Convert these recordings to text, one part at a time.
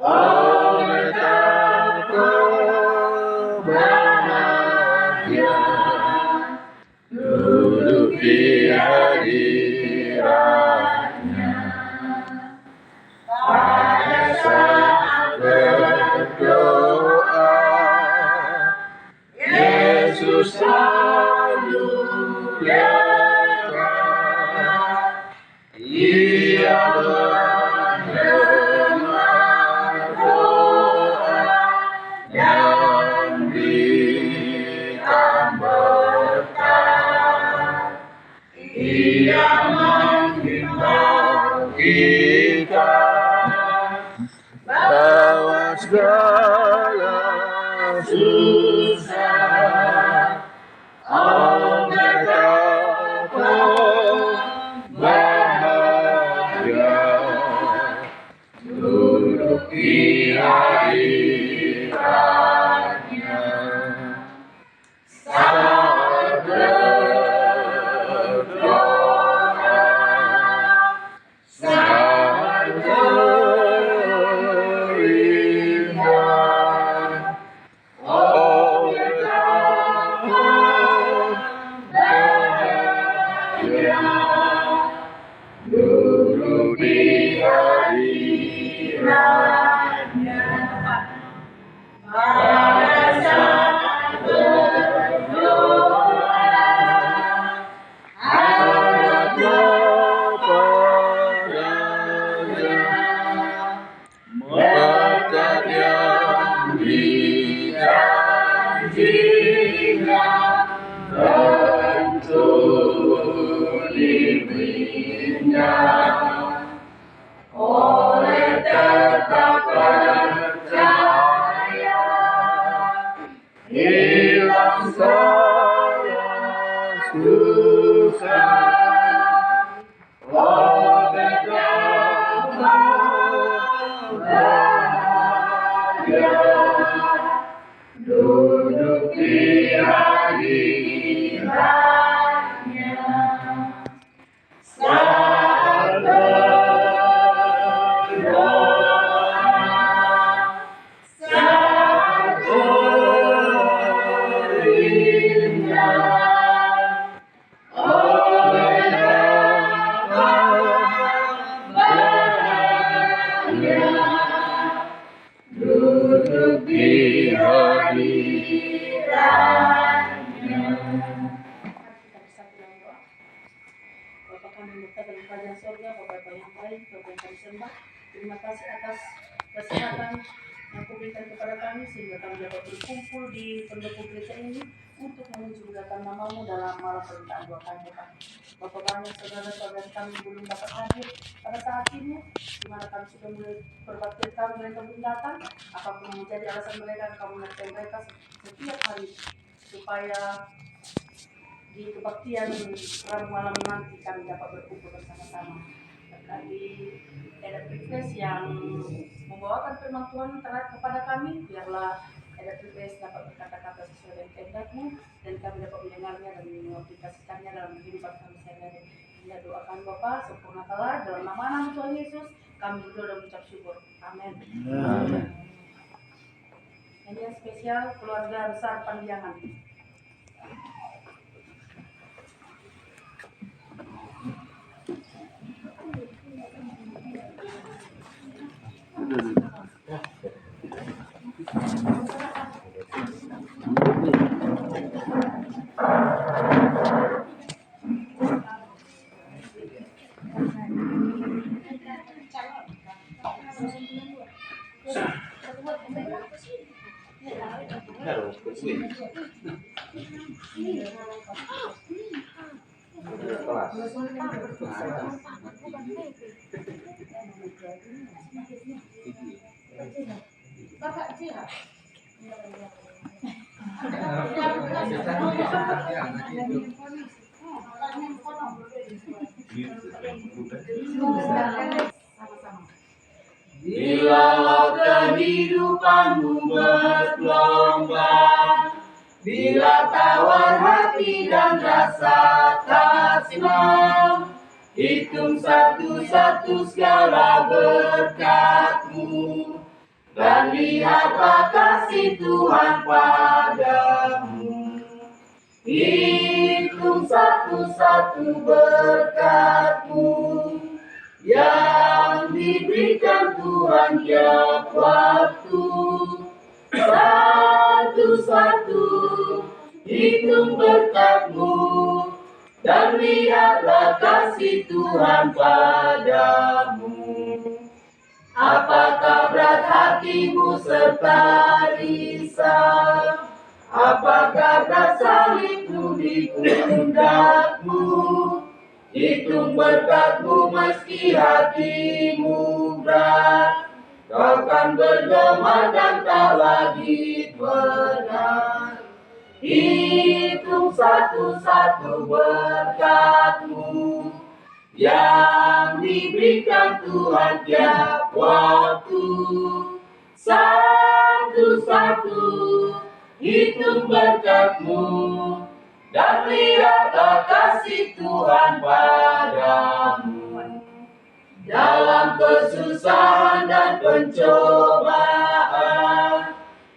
Oh betapa bahagia duduk di hadiratnya pada saat berdoa. Yesus selalu dekat, Ia mendengar doa dan berikan berkat. Ia menghimbau kita bahwa segala susah, oh betapa bahagia duduk di hadiratnya saat berdoa, saat beriman. Oh betapa bahagia duduk di hadiratnya pada saat berdoa. Harap kepadanya berkat yang dijanjinya tentu diberinya oleh tetap percaya. Hilang segala susah, oh betapa bahagia duduk di hadiratnya saat berdoa, saat beriman. Oh betapa bahagia duduk di hadiratnya. Bapa kami berkat dalam kerajaan surga, Bapa yang baik, Bapa yang kami sembah. Terima kasih atas kesehatan yang Kau berikan kepada kami sehingga kami dapat berkumpul di pendopo gereja ini untuk memuji-muliakan nama-Mu dalam malam permintaan doa kami, Bapak. Bapa banyak saudara-saudara kami belum dapat hadir pada saat ini, di mana kami sudah mulai berbakti kami, mereka belum datang. Apapun yang menjadi alasan mereka, Kau mengerti mereka setiap hari supaya di kebaktian Rabu malam nanti kami dapat berkumpul bersama-sama. Berkati Edat Request yang membawakan firman Tuhan terhadap kepada kami, biarlah Edat Request dapat berkata-kata sesuai dengan kehendak-Mu dan kami dapat mendengarnya dan mengaplikasikannya dalam kehidupan kami sehari-hari. Hingga doakan Bapa, sempurnakanlah dalam nama Tuhan Yesus, kami berdoa dan mengucap syukur. Amin. Ini yang spesial keluarga besar Panjangan. Bila kehidupanmu bergelombang, bila tawar hati dan rasa tak senang, hitung satu-satu segala berkat-Mu. dan lihatlah kasih Tuhan padamu. Hitung satu-satu berkat-Mu yang diberikan Tuhan tiap waktu. Satu-satu hitung berkat-Mu dan lihatlah kasih Tuhan padamu. Apakah berat hatimu serta risau? Apakah berat salibmu di pundakmu? Hitung berkat-Mu meski hatimu berat. Kau kan bergema dan tak lagi benar. Hitung satu-satu berkat-Mu yang diberikan Tuhan tiap waktu. Satu-satu hitung berkat-Mu dan lihatlah kasih Tuhan padamu. Dalam kesusahan dan pencobaan,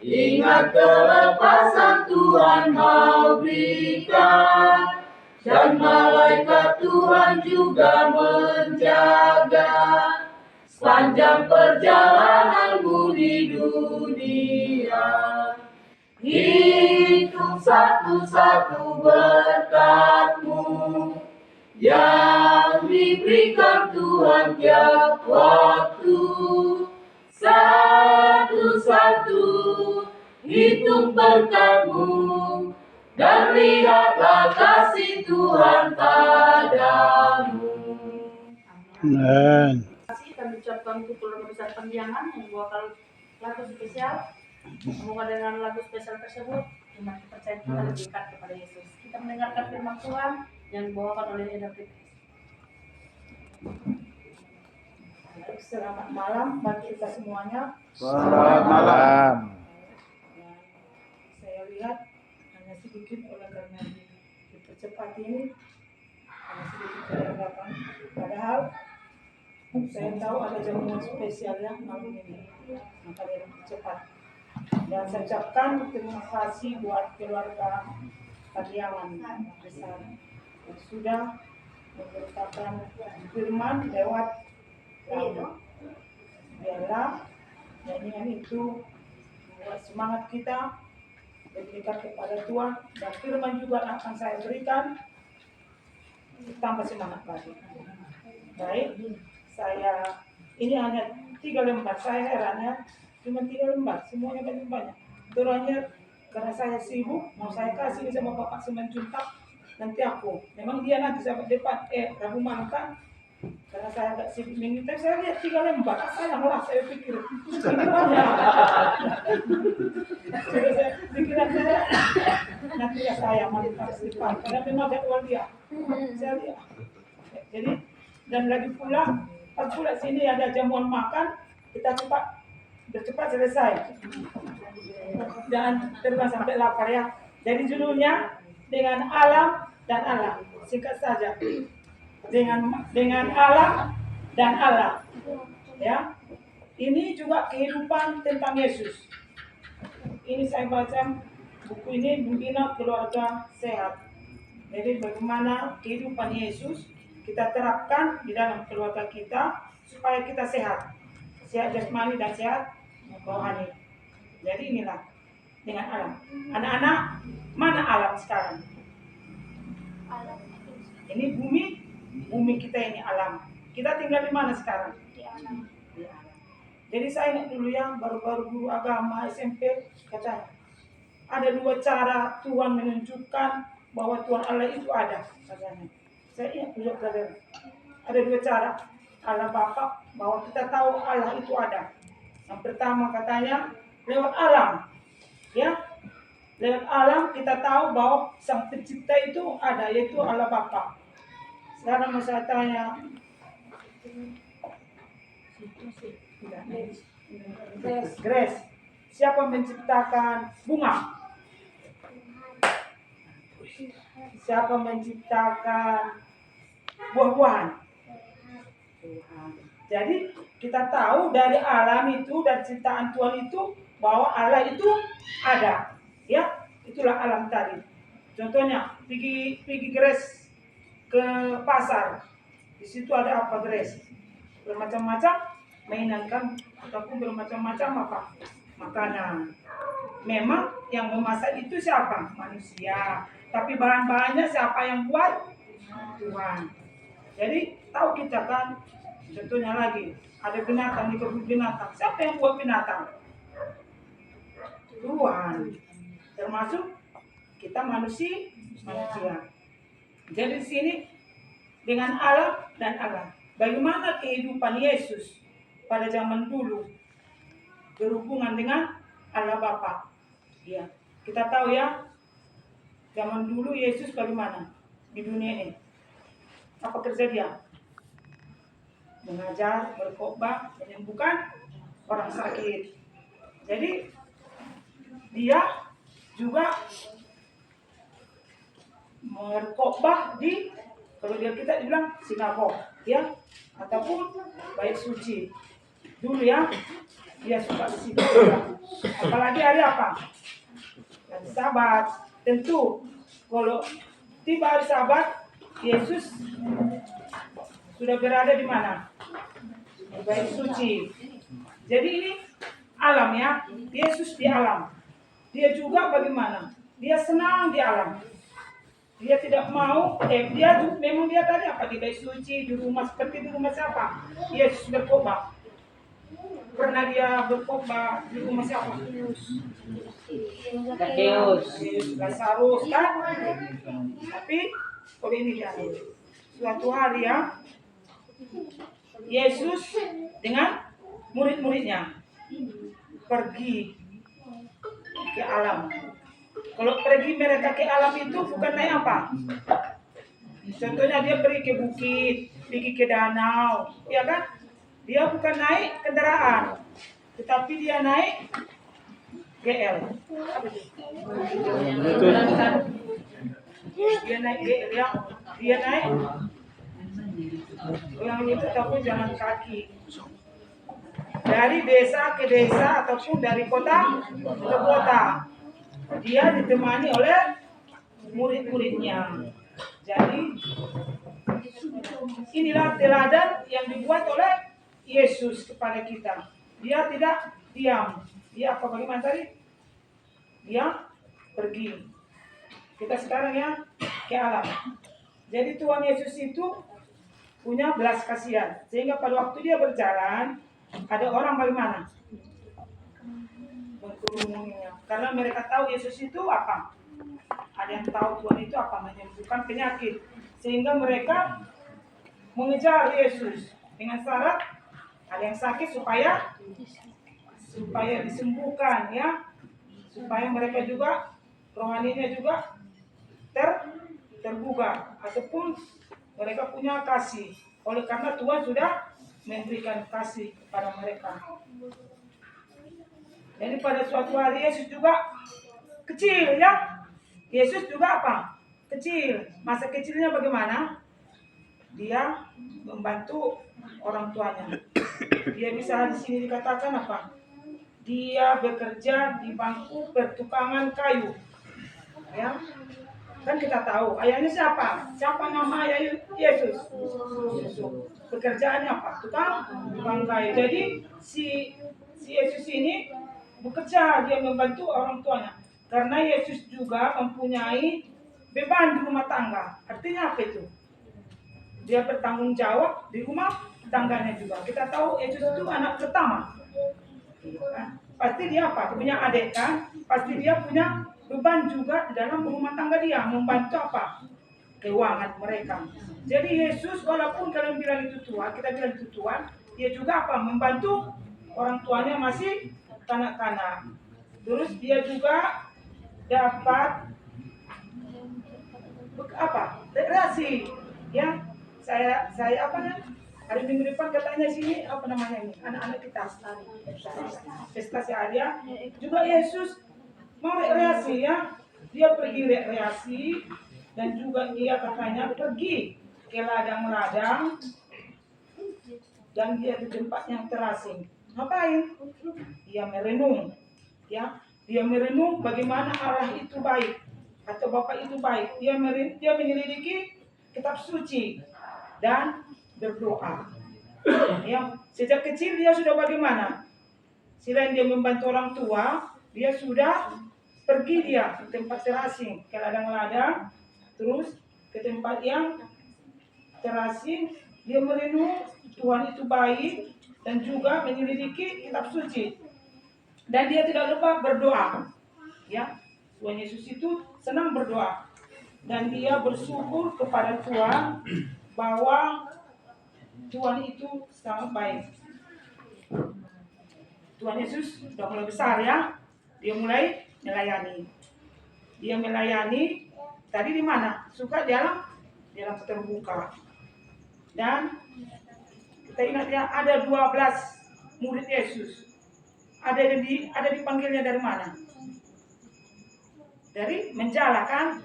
ingat kelepasan Tuhan mau berikan. Dan malaikat Tuhan juga menjaga sepanjang perjalananmu di dunia. Hitung satu-satu berkat-Mu yang diberikan Tuhan tiap waktu. Satu-satu hitung berkat-Mu dan lihatlah kasih Tuhan padamu. Amen. Kami ucapkan untuk keluarga besar Pendiangan yang membawakan lagu spesial. Semoga dengan lagu spesial tersebut iman kepercayaan kita lebih dekat kepada Yesus. Kita mendengarkan firman Tuhan yang dibawakan oleh Eda Fitri. Selamat malam bagi kita semuanya. Selamat malam. Saya lihat hanya sedikit oleh karena dipercepat ini hanya sedikit kelihatan. Padahal saya tahu ada jamuan spesialnya malam ini, maka dia dipercepat. Dan saya ucapkan terima kasih buat keluarga Pendiangan besar yang sudah memberitakan firman lewat lagu. Biarlah nyanyian itu membuat semangat kita lebih dekat kepada Tuhan, dan firman juga akan saya berikan tambah semangat lagi. Baik, saya ini hanya 3 lembar. Saya heran ya, cuma 3 lembar, semuanya banyak. Turunnya karena saya sibuk, mau saya kasih sama Bapak Semen Juntak, nanti aku. Memang dia nanti sampai depan Rabu malam kan, karena saya agak sibuk minggu, tapi saya lihat 3 lembar, sayanglah saya pikir ini banyak. Saya pikiran saya nanti ya saya mantap depan, karena memang jadwal dia. Saya lihat. Jadi dan lagi pula pas pula sini ada jamuan makan, kita bercepat selesai dan terbang sampai lapar ya. Jadi judulnya dengan alam dan Allah, singkat saja, dengan alam dan Allah ya. Ini juga kehidupan tentang Yesus. Ini saya baca buku ini, Membina Keluarga Sehat. Jadi bagaimana kehidupan Yesus kita terapkan di dalam keluarga kita supaya kita sehat jasmani dan sehat rohani. Jadi inilah dengan alam. Anak-anak, mana alam sekarang? Ini bumi kita ini alam. Kita tinggal di mana sekarang? Di alam. Jadi saya ingat dulu ya, baru-baru guru agama SMP katanya, ada 2 cara Tuhan menunjukkan bahwa Tuhan Allah itu ada, katanya. Saya ingat dulu saudara, ada 2 cara Allah Bapa bahwa kita tahu Allah itu ada. Yang pertama katanya lewat alam, ya, lewat alam kita tahu bahwa Sang Pencipta itu ada, yaitu Allah Bapa. Sekarang mau saya tanya, Grace, siapa menciptakan bunga? Siapa menciptakan buah-buahan? Tuhan. Jadi kita tahu dari alam itu, dari ciptaan Tuhan itu, bahwa Allah itu ada. Ya, itulah alam tadi. Contohnya, pergi Gres ke pasar. Di situ ada apa Gres? Bermacam-macam mainan kan, ataupun bermacam-macam apa? Makanan. Memang yang memasak itu siapa? Manusia. Tapi bahan-bahannya siapa yang buat? Tuhan. Jadi tahu kita kan, contohnya lagi, ada binatang di kebun binatang. Siapa yang buat binatang? Tuhan. Termasuk kita manusia. Jadi di sini dengan alam dan alam. Bagaimana kehidupan Yesus pada zaman dulu berhubungan dengan Allah Bapa? Ya, kita tahu ya, zaman dulu Yesus bagaimana di dunia ini? Apa kerja dia? Mengajar, berkhotbah, menyembuhkan orang sakit. Jadi dia juga berkhotbah di, kalau kita dibilang sinagog, ya, ataupun bait suci. Dulu ya, dia suka di situ. Apalagi hari apa? Hari Sabat. Tentu kalau tiba hari Sabat, Yesus sudah berada di mana? Di bait suci. Jadi ini alam ya, Yesus di alam. Dia juga bagaimana? Dia senang di alam. Dia tidak mau, memang dia tadi apa? Di bait suci, di rumah, seperti di rumah siapa? Yesus berkhotbah. Pernah dia berkhotbah di rumah siapa? Zakheus. Lazarus kan? Tapi kalau ini dia, suatu hari ya, Yesus dengan murid-muridnya pergi ke alam. Kalau pergi mereka ke alam itu bukan naik apa? Contohnya dia pergi ke bukit, pergi ke danau, ya kan? Dia bukan naik kendaraan, tetapi dia naik GL. Dia naik GL ya, dia naik yang itu ataupun jalan kaki. Dari desa ke desa ataupun dari kota ke kota. Dia ditemani oleh murid-muridnya. Jadi inilah teladan yang dibuat oleh Yesus kepada kita. Dia tidak diam. Dia apa bagaimana tadi? Dia pergi. Kita sekarang ya ke alam. Jadi Tuhan Yesus itu punya belas kasihan. Sehingga pada waktu dia berjalan, ada orang bagaimana? Mengkerumuninya. Karena mereka tahu Yesus itu apa? Ada yang tahu Tuhan itu apa? Menyembuhkan penyakit. Sehingga mereka mengejar Yesus dengan syarat ada yang sakit supaya disembuhkan ya, supaya mereka juga rohaninya juga terbuka ataupun mereka punya kasih. Oleh karena Tuhan sudah memberikan kasih kepada mereka. Jadi pada suatu hari Yesus juga kecil ya. Yesus juga apa? Kecil. Masa kecilnya bagaimana? Dia membantu orang tuanya. Dia bisa di sini dikatakan apa? Dia bekerja di bangku pertukangan kayu. Ya. Kan kita tahu ayahnya siapa? Siapa nama ayah Yesus? Yesus. Pekerjaannya apa? Tukang kayu. Jadi si Yesus ini bekerja, dia membantu orang tuanya. Karena Yesus juga mempunyai beban di rumah tangga. Artinya apa itu? Dia bertanggung jawab di rumah tangganya juga. Kita tahu Yesus itu anak pertama. Pasti dia apa? Punya adik kan? Pasti dia punya beban juga di dalam rumah tangga dia. Membantu apa? Keuangan mereka. Jadi Yesus walaupun kalian bilang itu Tuhan, kita bilang itu Tuhan, dia juga apa? Membantu orang tuanya masih kanak-kanak. Terus dia juga dapat apa? Rekreasi. Ya, saya apa ya? Hari minggu depan katanya sini apa namanya ini? Anak-anak kita pesta Aria. Juga Yesus mau rekreasi ya. Dia pergi rekreasi dan juga dia katanya pergi ke ladang-ladang dan dia di tempat yang terasing. Ngapain? Dia merenung, ya. Dia merenung bagaimana Allah itu baik atau Bapa itu baik. Dia menyelidiki kitab suci dan berdoa. Ya, sejak kecil dia sudah bagaimana? Selain dia membantu orang tua, dia sudah pergi dia ke tempat terasing, ke ladang-ladang, terus ke tempat yang terasing. Dia merenung Tuhan itu baik dan juga menyelidiki kitab suci. Dan dia tidak lupa berdoa. Ya, Tuhan Yesus itu senang berdoa. Dan dia bersyukur kepada Tuhan bahwa Tuhan itu sangat baik. Tuhan Yesus sudah mulai besar ya. Dia mulai melayani. Dia melayani tadi di mana? Suka dalam terbuka. Dan kita ingat ya, ada 12 murid Yesus. Ada dipanggilnya dari mana? Dari menjala kan?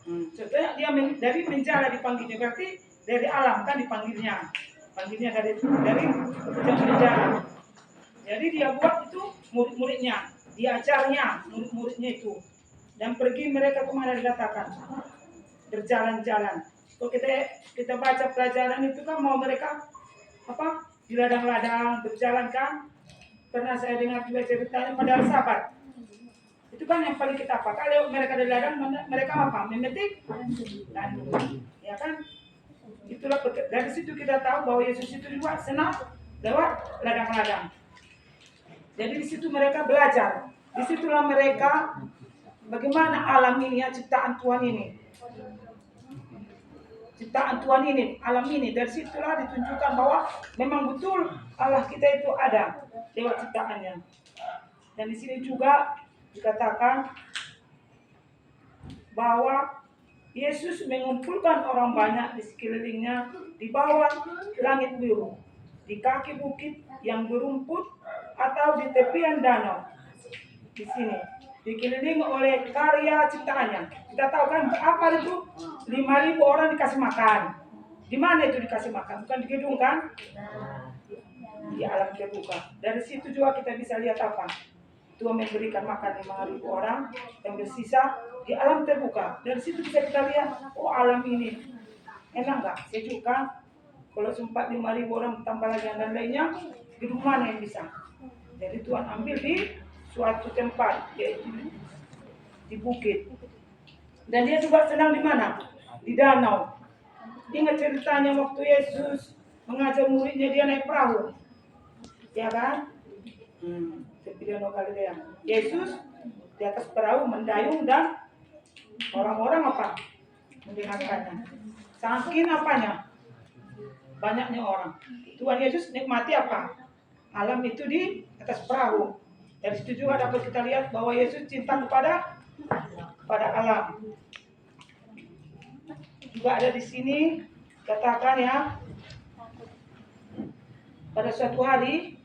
Contohnya dia dari menjala dipanggilnya, berarti dari alam kan dipanggilnya. Panggilnya dari pekerjaan menjala. Jadi dia buat itu murid-muridnya, diajarnya murid-muridnya itu. Dan pergi mereka kemana dikatakan? Berjalan-jalan. Kalau kita baca pelajaran itu kan mau mereka di ladang-ladang berjalan kan? Pernah saya dengar juga ceritanya pada sahabat. Itu kan yang paling kita kalau mereka di ladang, mereka memetik gandum, ya kan? Itulah dari situ kita tahu bahwa Yesus itu juga senang lewat ladang-ladang. Jadi di situ mereka belajar. Disitulah mereka bagaimana alam ini ya, ciptaan Tuhan ini. Ciptaan Tuhan ini, alam ini. Dari situlah ditunjukkan bahwa memang betul Allah kita itu ada lewat ciptaannya. Dan di sini juga dikatakan bahwa Yesus mengumpulkan orang banyak di sekelilingnya di bawah langit biru, di kaki bukit yang berumput atau di tepian danau. Di sini dikelilingi oleh karya ciptaannya. Kita tahu kan apa itu 5.000 orang dikasih makan. Di mana itu dikasih makan? Bukan di gedung kan? Di alam terbuka. Dari situ juga kita bisa lihat apa? Tuhan memberikan makan 5.000 orang yang bersisa di alam terbuka. Dari situ bisa kita lihat, oh alam ini enak nggak? Sejuk kan? Kalau sempat 5.000 orang tambah lagi dan lainnya, gedung mana yang bisa? Jadi Tuhan ambil di suatu tempat, yaitu di bukit. Dan dia juga senang di mana? Di danau. Ingat ceritanya waktu Yesus mengajar muridnya, dia naik perahu, ya kan? Seperti danau Galilea. Yesus di atas perahu mendayung dan orang-orang mendengarkannya. Saking apanya? Banyaknya orang. Tuhan Yesus nikmati apa? Alam itu di atas perahu. Dari situ juga dapat kita lihat bahwa Yesus cinta kepada alam. Juga ada di sini katakan ya, pada suatu hari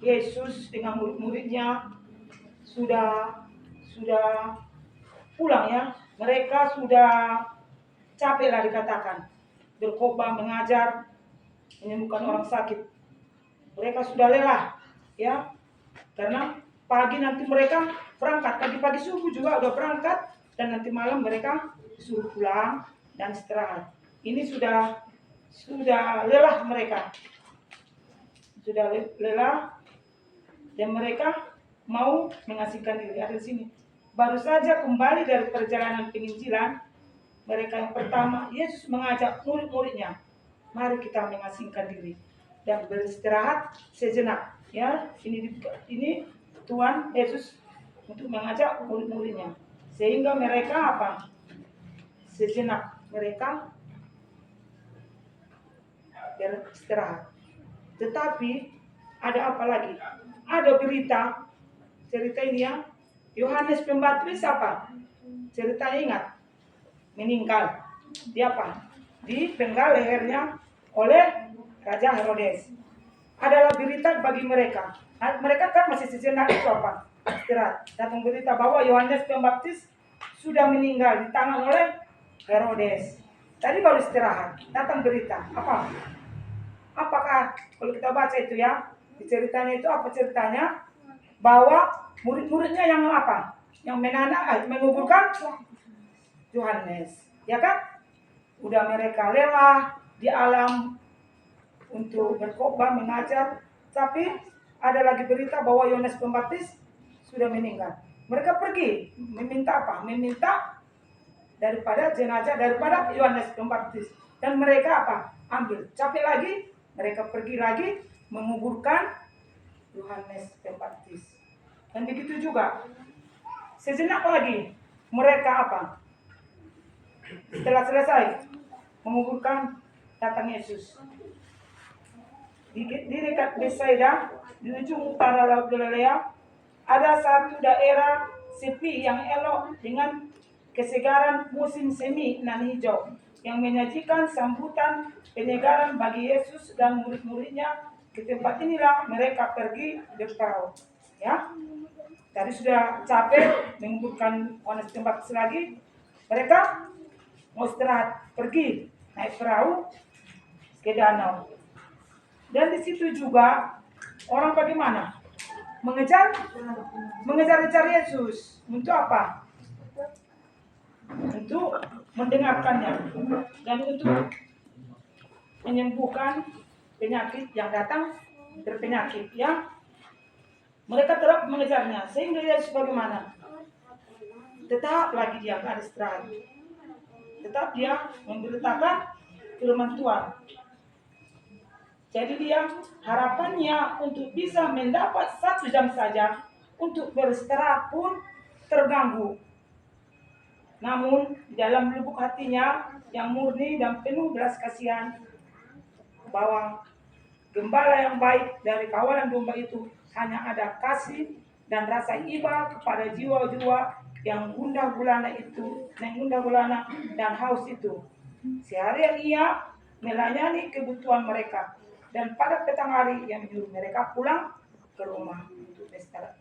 Yesus dengan murid-muridnya sudah pulang ya. Mereka sudah capek lah dikatakan, berkhotbah, mengajar, menyembuhkan orang sakit. Mereka sudah lelah ya. Karena pagi nanti mereka berangkat, pagi subuh juga udah berangkat, dan nanti malam mereka disuruh pulang dan istirahat. Ini sudah lelah mereka, sudah lelah, dan mereka mau mengasihkan diri. Ada di sini. Baru saja kembali dari perjalanan penginjilan, mereka yang pertama Yesus mengajak murid-muridnya, mari kita mengasingkan diri dan beristirahat sejenak. Ya, ini Tuhan Yesus untuk mengajak murid-muridnya, sehingga mereka sejenak mereka beristirahat. Tetapi ada apa lagi? Ada cerita ini ya. Yohanes Pembaptis ceritanya ingat, meninggal. Dia dipenggal lehernya oleh Raja Herodes. Adalah berita bagi mereka. Mereka kan masih sejenak itu istirahat. Datang berita bahwa Yohanes Pembaptis sudah meninggal di tangan oleh Herodes. Tadi baru istirahat. Datang berita apa? Apakah kalau kita baca itu ya, di ceritanya itu apa ceritanya? Bahwa murid-muridnya yang apa? Yang menguburkan Yohanes, ya kan? Udah mereka lelah di alam untuk berkhotbah, mengajar, tapi ada lagi berita bahwa Yohanes Pembaptis sudah meninggal. Mereka pergi meminta apa? Meminta daripada jenazah daripada Yohanes Pembaptis. Dan mereka apa? Ambil. Capek lagi, mereka pergi lagi menguburkan Yohanes Pembaptis. Dan begitu juga. Sejenak lagi mereka apa? Setelah selesai menguburkan, datang Yesus. Di dekat Betsaida, di ujung utara Laut Galilea, ada satu daerah sepi yang elok dengan kesegaran musim semi nan hijau yang menyajikan sambutan penyegaran bagi Yesus dan murid-muridnya. Ke tempat inilah mereka pergi berperahu. Ya, tadi sudah capek menguburkan Yohanes Pembaptis lagi. Mereka mau istirahat, pergi naik perahu ke danau. Dan di situ juga orang bagaimana? Mengejar Yesus. Untuk apa? Untuk mendengarkannya dan untuk menyembuhkan penyakit yang datang berpenyakit, ya. Mereka terus mengejarnya sehingga Yesus bagaimana? Tetap lagi dia nggak ada istirahat. Tetap dia memberitakan firman Tuhan. Jadi dia harapannya untuk bisa mendapat 1 jam saja untuk beristirahat pun terganggu. Namun di dalam lubuk hatinya yang murni dan penuh belas kasihan, bahwa gembala yang baik dari kawanan domba itu hanya ada kasih dan rasa iba kepada jiwa-jiwa yang gundah gulana dan haus itu. Seharian ia melayani kebutuhan mereka, dan pada petang hari ia menyuruh mereka pulang ke rumah untuk beristirahat.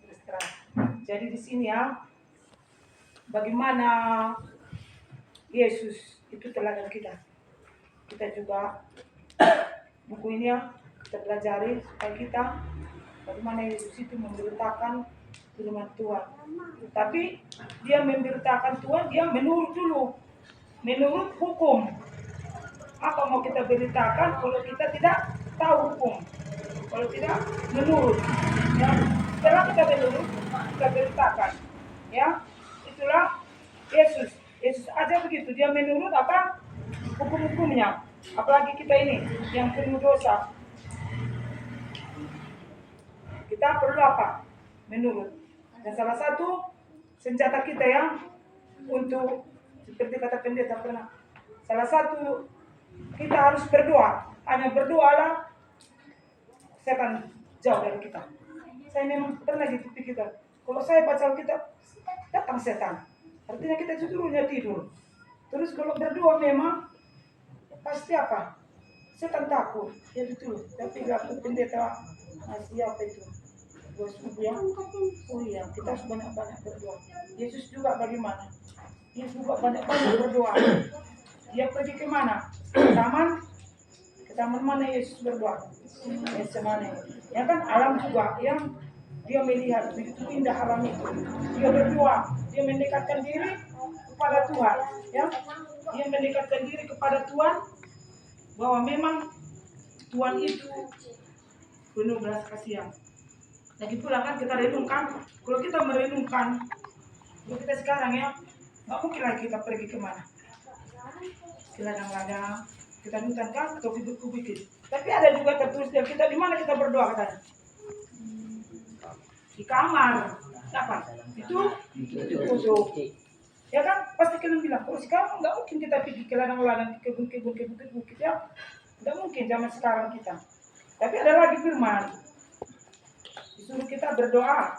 Jadi di sini ya, bagaimana Yesus itu teladan kita. Kita juga buku ini ya kita pelajari supaya kita bagaimana Yesus itu memberitakan firman Tuhan. Tapi dia memberitakan Tuhan, dia menurut dulu, menurut hukum. Apa mau kita beritakan kalau kita tidak tahu hukum? Kalau tidak menurut, ya. Setelah kita menurut, kita beritakan, ya. Itulah Yesus. Yesus aja begitu, dia menurut apa? Hukum-hukumnya. Apalagi kita ini yang penuh dosa. Kita perlu apa? Menurut. Dan salah satu senjata kita ya untuk seperti kata pendeta pernah, salah satu kita harus berdoa. Hanya berdoalah setan jauh dari kita. Saya memang pernah gitu pikirkan. Kalau saya baca Alkitab, datang setan. Artinya kita cenderungnya tidur. Terus kalau berdoa memang pasti apa? Setan takut. Ya betul. Tapi gak pendeta ngasih apa itu? Ya. Oh iya, kita harus banyak-banyak berdoa. Yesus juga bagaimana? Yesus juga banyak-banyak berdoa. Dia pergi ke mana? Ke taman mana Yesus berdoa? Getsemani. Ya kan alam juga yang dia melihat begitu indah alam itu. Dia berdoa, dia mendekatkan diri kepada Tuhan, ya. Dia mendekatkan diri kepada Tuhan bahwa memang Tuhan itu penuh belas kasihan. Lagi pula kan kita renungkan, kalau kita merenungkan, kalau kita sekarang ya, nggak mungkin lagi kita pergi kemana. Ke ladang-ladang, kita hutan kan atau bukit. Tapi ada juga tertulis dari kita di mana kita berdoa katanya. Di kamar, apa? Itu kosong. Ya kan, pasti kalian bilang, kalau sekarang nggak mungkin kita pergi ke ladang-ladang, ke bukit ya, nggak mungkin zaman sekarang kita. Tapi ada lagi firman, disuruh kita berdoa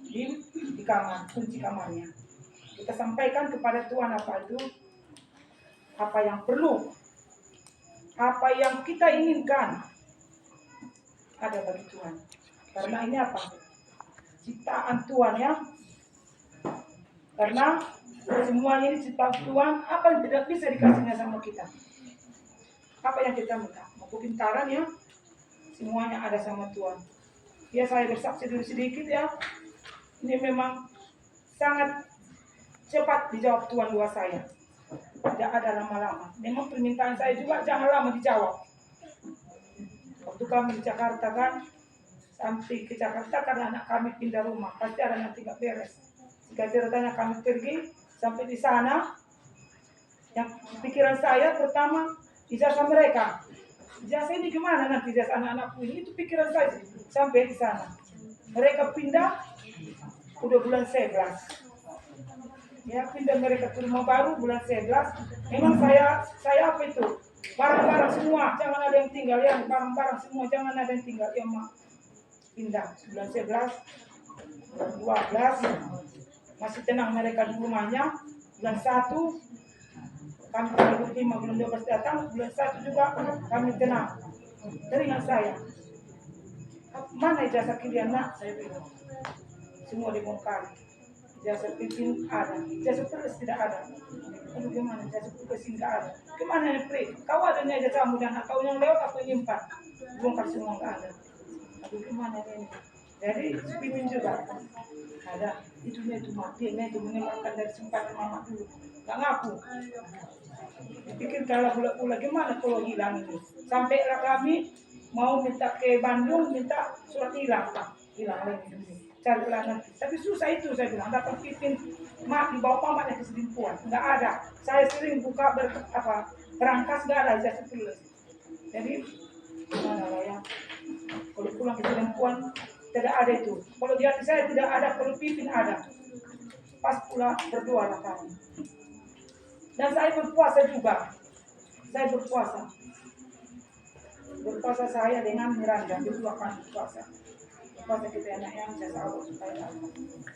di kamar, kunci kamarnya. Kita sampaikan kepada Tuhan apa itu, apa yang perlu, apa yang kita inginkan ada bagi Tuhan. Karena ini apa? Ciptaan Tuhan ya. Karena semuanya ini ciptaan Tuhan, apa yang tidak bisa dikasihnya sama kita? Apa yang kita minta? Mau kepintaran ya, semuanya ada sama Tuhan. Ya saya bersaksi dulu sedikit ya. Ini memang sangat cepat dijawab Tuhan doa saya. Tidak ada lama-lama. Memang permintaan saya juga jangan lama dijawab. Waktu kami di Jakarta kan, sampai ke Jakarta karena anak kami pindah rumah, pasti ada nanti nggak beres. Jika ceritanya kami pergi sampai di sana, yang pikiran saya pertama ijazah mereka. Ijazah ini gimana nanti ijazah anak-anakku ini, itu pikiran saya sampai di sana. Mereka pindah udah bulan 11. Ya, pindah mereka ke rumah baru bulan 11. Memang saya apa itu? Barang-barang semua, jangan ada yang tinggal ya, barang-barang semua jangan ada yang tinggal ya, mak. Pindah bulan 11, bulan 12 masih tenang mereka di rumahnya. Bulan 1 kami tanggal 5, bulan 12 datang, bulan 1 juga kami tenang. Teringat saya, mana ijazah kalian nak? Saya bilang, semua dibongkar. Ijazah pimpin ada, ijazah tulis tidak ada. Aduh gimana, ijazah tulis tidak ada. Gimana nih Pri? Kau ada nih ijazahmu dan kau yang lewat aku yang nyimpan. Bongkar semua nggak ada. Aduh gimana ini? Jadi pimpin juga ada. Itu mati, itu meninggalkan dari simpanan mama dulu. Nggak ngaku. Dipikir kalau pula gimana kalau hilang ini. Sampailah kami mau minta ke Bandung, minta surat hilang Pak. Hilang lagi dulu. Carilah nanti. Tapi susah itu saya bilang. Dapat pimpin mak dibawa pamannya ke Sedimpuan. Nggak ada. Saya sering buka berangkas nggak ada ijazah tulis. Jadi gimana lah ya. Kalau pulang ke Sedimpuan tidak ada itu. Kalau di hati saya tidak ada. Kalau pimpin ada. Pas pula berdoa lah kami. Dan saya berpuasa juga. Saya berpuasa. Berpuasa saya dengan Miranda. Berdua kali berpuasa. Berpuasa kita anak yang jasa Allah supaya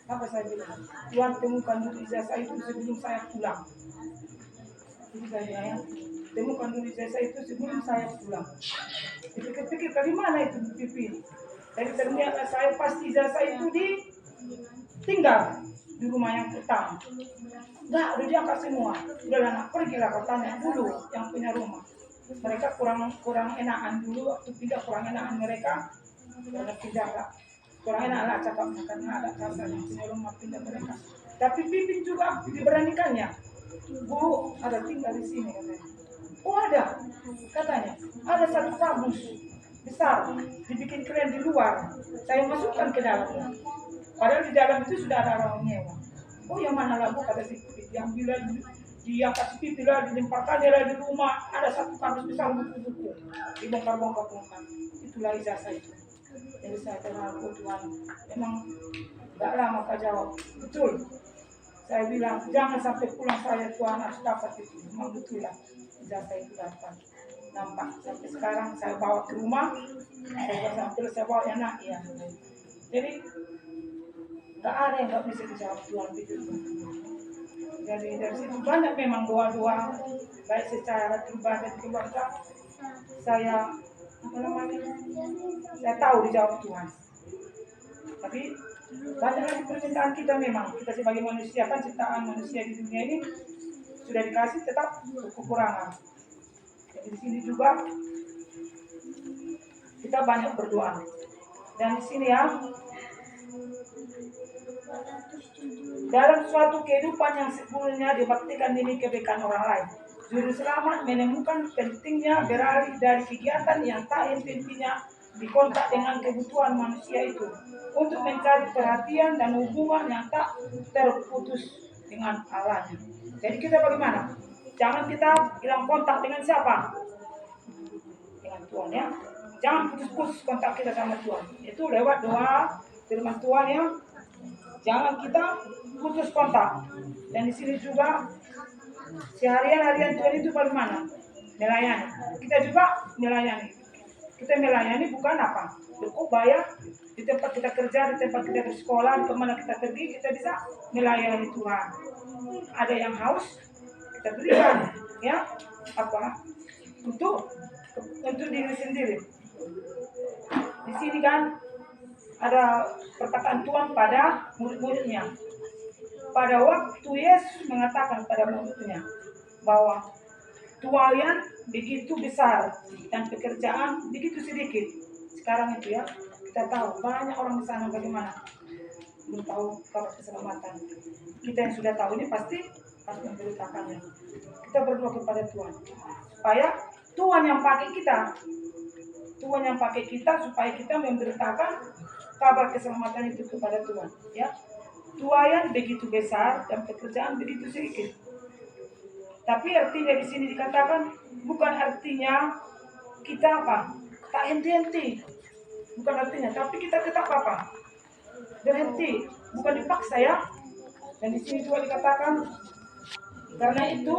apa saya bilang. Tuhan temukan dulu ijazah itu sebelum saya pulang. Jadi saya bilang ya. Temukan dulu ijazah itu sebelum saya pulang. Dipikir-pikir dari mana itu pimpin. Jadi ternyata saya pasti ijazah itu ditinggal di rumah yang pertama. Enggak, udah diangkat semua. Udah anak pergilah kau tanya dulu yang punya rumah. Mereka kurang enakan dulu waktu pindah, kurang enakan mereka. Karena pindah lah. Kurang enak lah cakapnya karena ada kasar yang punya rumah pindah mereka. Tapi pimpin juga diberanikannya. Bu, ada tinggal di sini katanya. Oh ada, katanya. Ada satu kamus besar dibikin keren di luar. Saya masukkan ke dalamnya. Padahal di dalam itu sudah ada orang nyewa. Oh yang mana lah bu, kata si diambil lagi, diangkat pipi lah, dilemparkan lah di rumah. Ada satu kardus besar buku-buku, dibongkar-bongkar. Itulah ijazah itu. Jadi saya kenal Tuhan. Memang gak lama kau jawab. Betul. Saya bilang jangan sampai pulang saya Tuhan harus dapat itu. Memang betul lah ijazah itu dapat. Nampak sampai sekarang saya bawa ke rumah. Saya bawa anak ya. Jadi gak ada yang gak bisa dijawab Tuhan begitu. Jadi dari situ banyak memang doa-doa baik secara pribadi dan keluarga saya tahu dijawab Tuhan. Tapi banyak lagi permintaan kita memang kita sebagai manusia kan ciptaan manusia di dunia ini sudah dikasih tetap kekurangan. Jadi di sini juga kita banyak berdoa. Dan di sini ya dalam suatu kehidupan yang sepenuhnya dibaktikan demi kebaikan orang lain. Juru selamat menemukan pentingnya beralih dari kegiatan yang tak henti-hentinya dikontak dengan kebutuhan manusia itu untuk mencari perhatian dan hubungan yang tak terputus dengan Allahnya. Jadi kita bagaimana? Jangan kita hilang kontak dengan siapa? Dengan Tuhan ya. Jangan putus-putus kontak kita sama Tuhan. Itu lewat doa firman Tuhan ya. Jangan kita putus kontak. Dan di sini juga seharian Tuhan itu bagaimana? Melayani. Kita juga melayani. Kita melayani bukan apa? Berkebaya di tempat kita kerja, di tempat kita bersekolah, di kemana kita pergi, kita bisa melayani Tuhan. Ada yang haus, kita berikan, ya apa? Untuk diri sendiri. Di sini kan ada perkataan Tuhan pada murid-muridnya. Pada waktu Yesus mengatakan pada muridnya bahwa tuaian begitu besar dan pekerjaan begitu sedikit, sekarang itu ya, kita tahu banyak orang di sana bagaimana belum tahu kabar keselamatan. Kita yang sudah tahu ini pasti harus memberitakannya. Kita berdoa kepada Tuhan supaya Tuhan yang pakai kita supaya kita memberitakan kabar keselamatan itu kepada Tuhan. Ya, tuayan begitu besar dan pekerjaan begitu sedikit. Tapi artinya di sini dikatakan bukan artinya kita tak henti-henti. Bukan artinya, tapi kita tetap berhenti, bukan dipaksa ya. Dan di sini juga dikatakan karena itu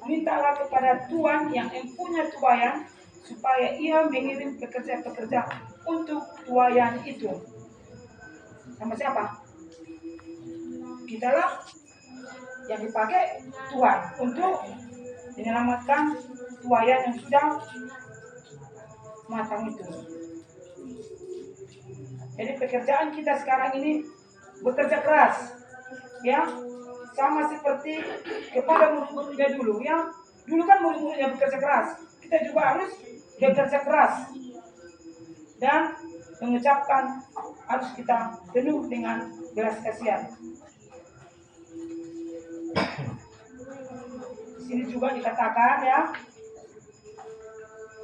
mintalah kepada Tuhan yang mempunyai tuayan supaya ia mengirim pekerja-pekerja untuk tuayan itu. Sama siapa? Kita lah yang dipakai Tuhan untuk menyelamatkan tuayan yang sudah matang itu. Jadi pekerjaan kita sekarang ini bekerja keras, ya, sama seperti kepada murid-muridnya dulu, ya. Dulu kan murid-muridnya bekerja keras, kita juga harus bekerja keras dan mengucapkan harus kita penuh dengan belas kasihan. Di sini juga dikatakan ya,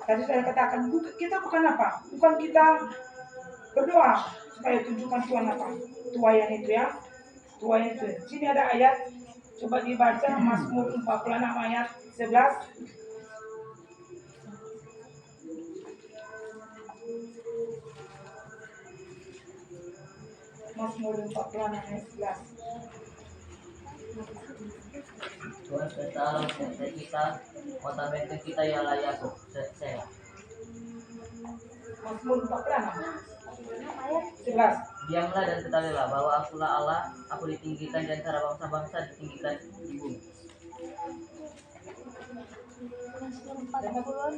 tadi saya katakan kita bukan bukan kita berdoa supaya tunjukkan Tuhan tuayan itu ya, tuayan itu. Sini ada ayat, coba dibaca Mazmur 46 ayat 11. Mazmur 46 ayat 11. Tuhan bertaruh serta kita, kota benteng kita yang layak saya. Mazmur 46 ayat 11. Diamlah dan ketahuilah bahwa akulah Allah, aku ditinggikan di antara bangsa-bangsa, ditinggikan di bumi.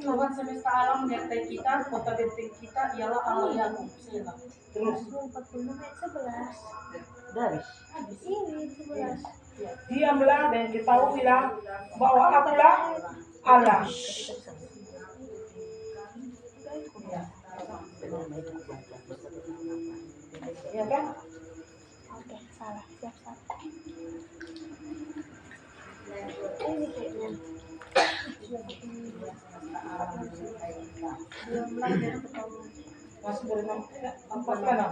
Tuhan semesta alam menyertai kita, kota benteng kita ialah Allah Yakub. Terus 46 ayat 11. Dari Di sini 11. diamlah dan ketahuilah bahwa akulah Allah. Ya kan? Oke, salah. Siap. Ini kayaknya. Mazmur 46 ayat 11.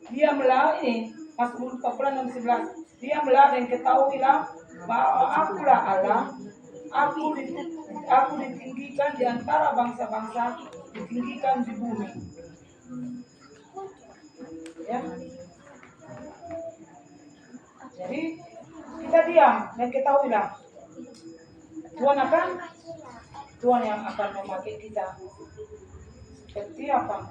Diamlah ini Mazmur 46 11. Diamlah dan ketahuilah bahwa akulah Allah, aku ditinggikan di antara bangsa-bangsa, ditinggikan di bumi. Ya. Jadi kita diam dan ketahuilah Tuhan yang akan memakai kita. Seperti apa?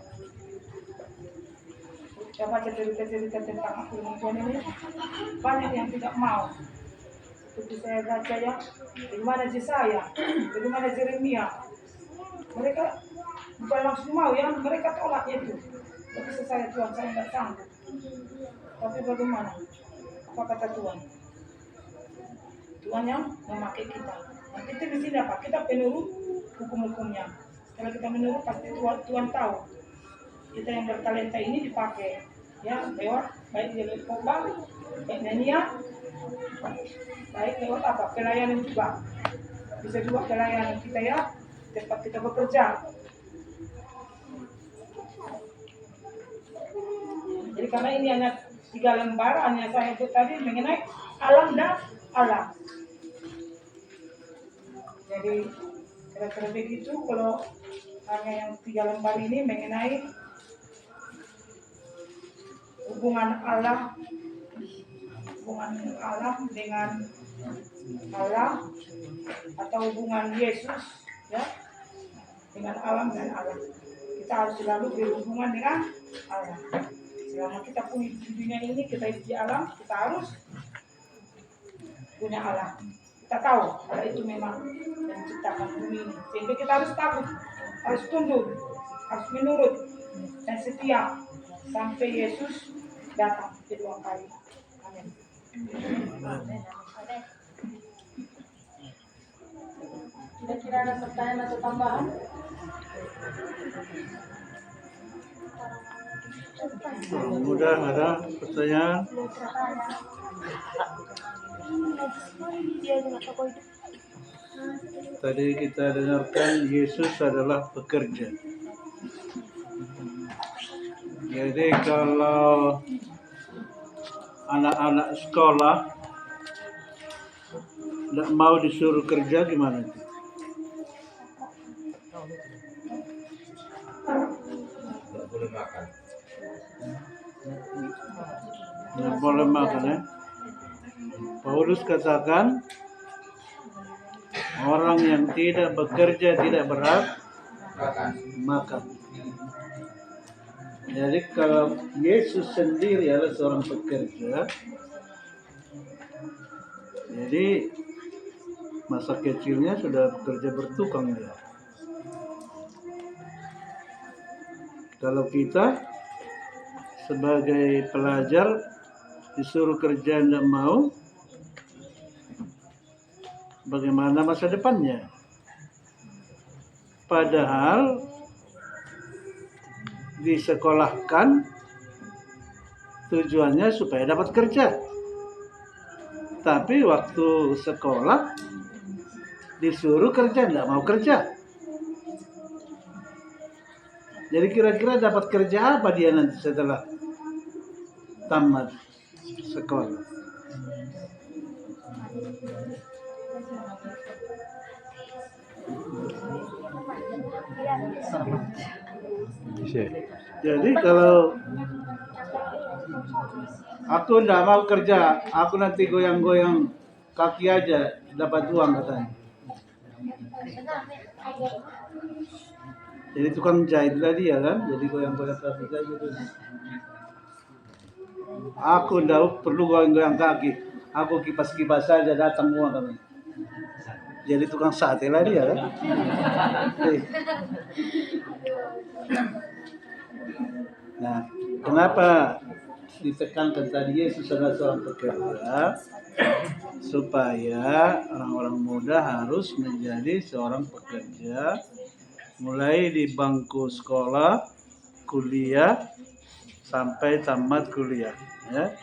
Saya baca cerita-cerita tentang aku dengan Tuhan ini, banyak yang tidak mau. Seperti saya baca ya, bagaimana Yesaya, bagaimana Yeremia. Mereka bukan langsung mau ya, mereka tolak itu. Tapi saya Tuhan, saya tidak sanggup. Tapi bagaimana? Apa kata Tuhan? Tuhan yang memakai kita. Nah, kita di sini apa? Kita penurut hukum-hukumnya. Setelah kita menurut, pasti Tuhan tahu. Kita yang bertalenta ini dipakai ya lewat baik lewat khotbah, baik nyanyian, baik lewat pelayanan juga. Bisa juga pelayanan kita ya, tempat kita bekerja. Jadi karena ini hanya 3 lembar, hanya saya itu tadi mengenai alam dan Allah. Jadi kira-kira begitu kalau hanya yang 3 lembar ini mengenai hubungan Allah dengan Allah atau hubungan Yesus ya dengan alam dan Allah. Kita harus selalu berhubungan dengan Allah. Selama kita punya di dunia ini, kita hidup di alam, kita harus punya Allah. Kita tahu Allah itu memang menciptakan bumi ini. Sehingga kita harus takut, harus tunduk, harus menurut dan setia sampai Yesus datang kedua kali. Amin. Kira-kira ada pertanyaan atau tambahan? Mudah ada pertanyaan? Tadi kita dengarkan Yesus adalah pekerja. Jadi kalau anak-anak sekolah tidak mau disuruh kerja gimana? Nggak boleh makan ya. Paulus katakan orang yang tidak bekerja tidak berhak makan. Jadi kalau Yesus sendiri adalah seorang pekerja, jadi masa kecilnya sudah bekerja bertukang dia. Kalau kita sebagai pelajar disuruh kerja tidak mau, bagaimana masa depannya? Padahal disekolahkan tujuannya supaya dapat kerja. Tapi waktu sekolah disuruh kerja, tidak mau kerja. Jadi kira-kira dapat kerja apa dia nanti setelah tamat sekolah? Jadi kalau aku tidak mau kerja, aku nanti goyang-goyang kaki aja dapat uang katanya. Jadi tukang jahit tadi ya kan, jadi goyang-goyang kaki aja gitu. Aku tidak perlu goyang-goyang kaki, aku kipas-kipas saja datang uang katanya. Jadi tukang sate lah dia kan. Nah, kenapa ditekankan tadi Yesus adalah seorang pekerja? Supaya orang-orang muda harus menjadi seorang pekerja, mulai di bangku sekolah, kuliah, sampai tamat kuliah. Ya.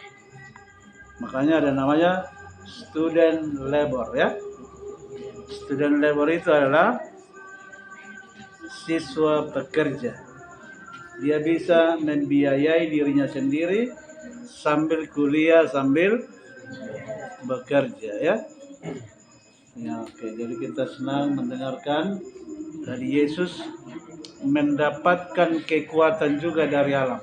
Makanya ada namanya student labor ya. Student labor itu adalah siswa pekerja. Dia bisa membiayai dirinya sendiri sambil kuliah, sambil bekerja ya. Ya, oke. Jadi kita senang mendengarkan dari Yesus mendapatkan kekuatan juga dari alam.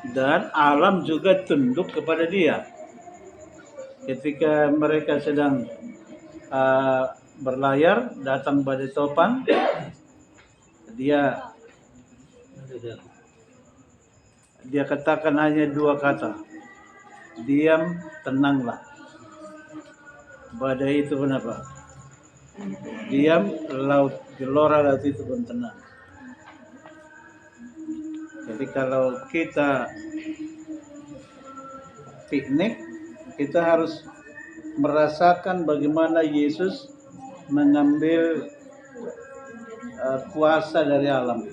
Dan alam juga tunduk kepada dia. Ketika mereka sedang berlayar, datang badai topan, dia katakan hanya dua kata, diam, tenanglah. Badai itu pun apa? Diam, laut, gelora laut itu pun tenang. Jadi kalau kita piknik, kita harus merasakan bagaimana Yesus mengambil kuasa dari alam.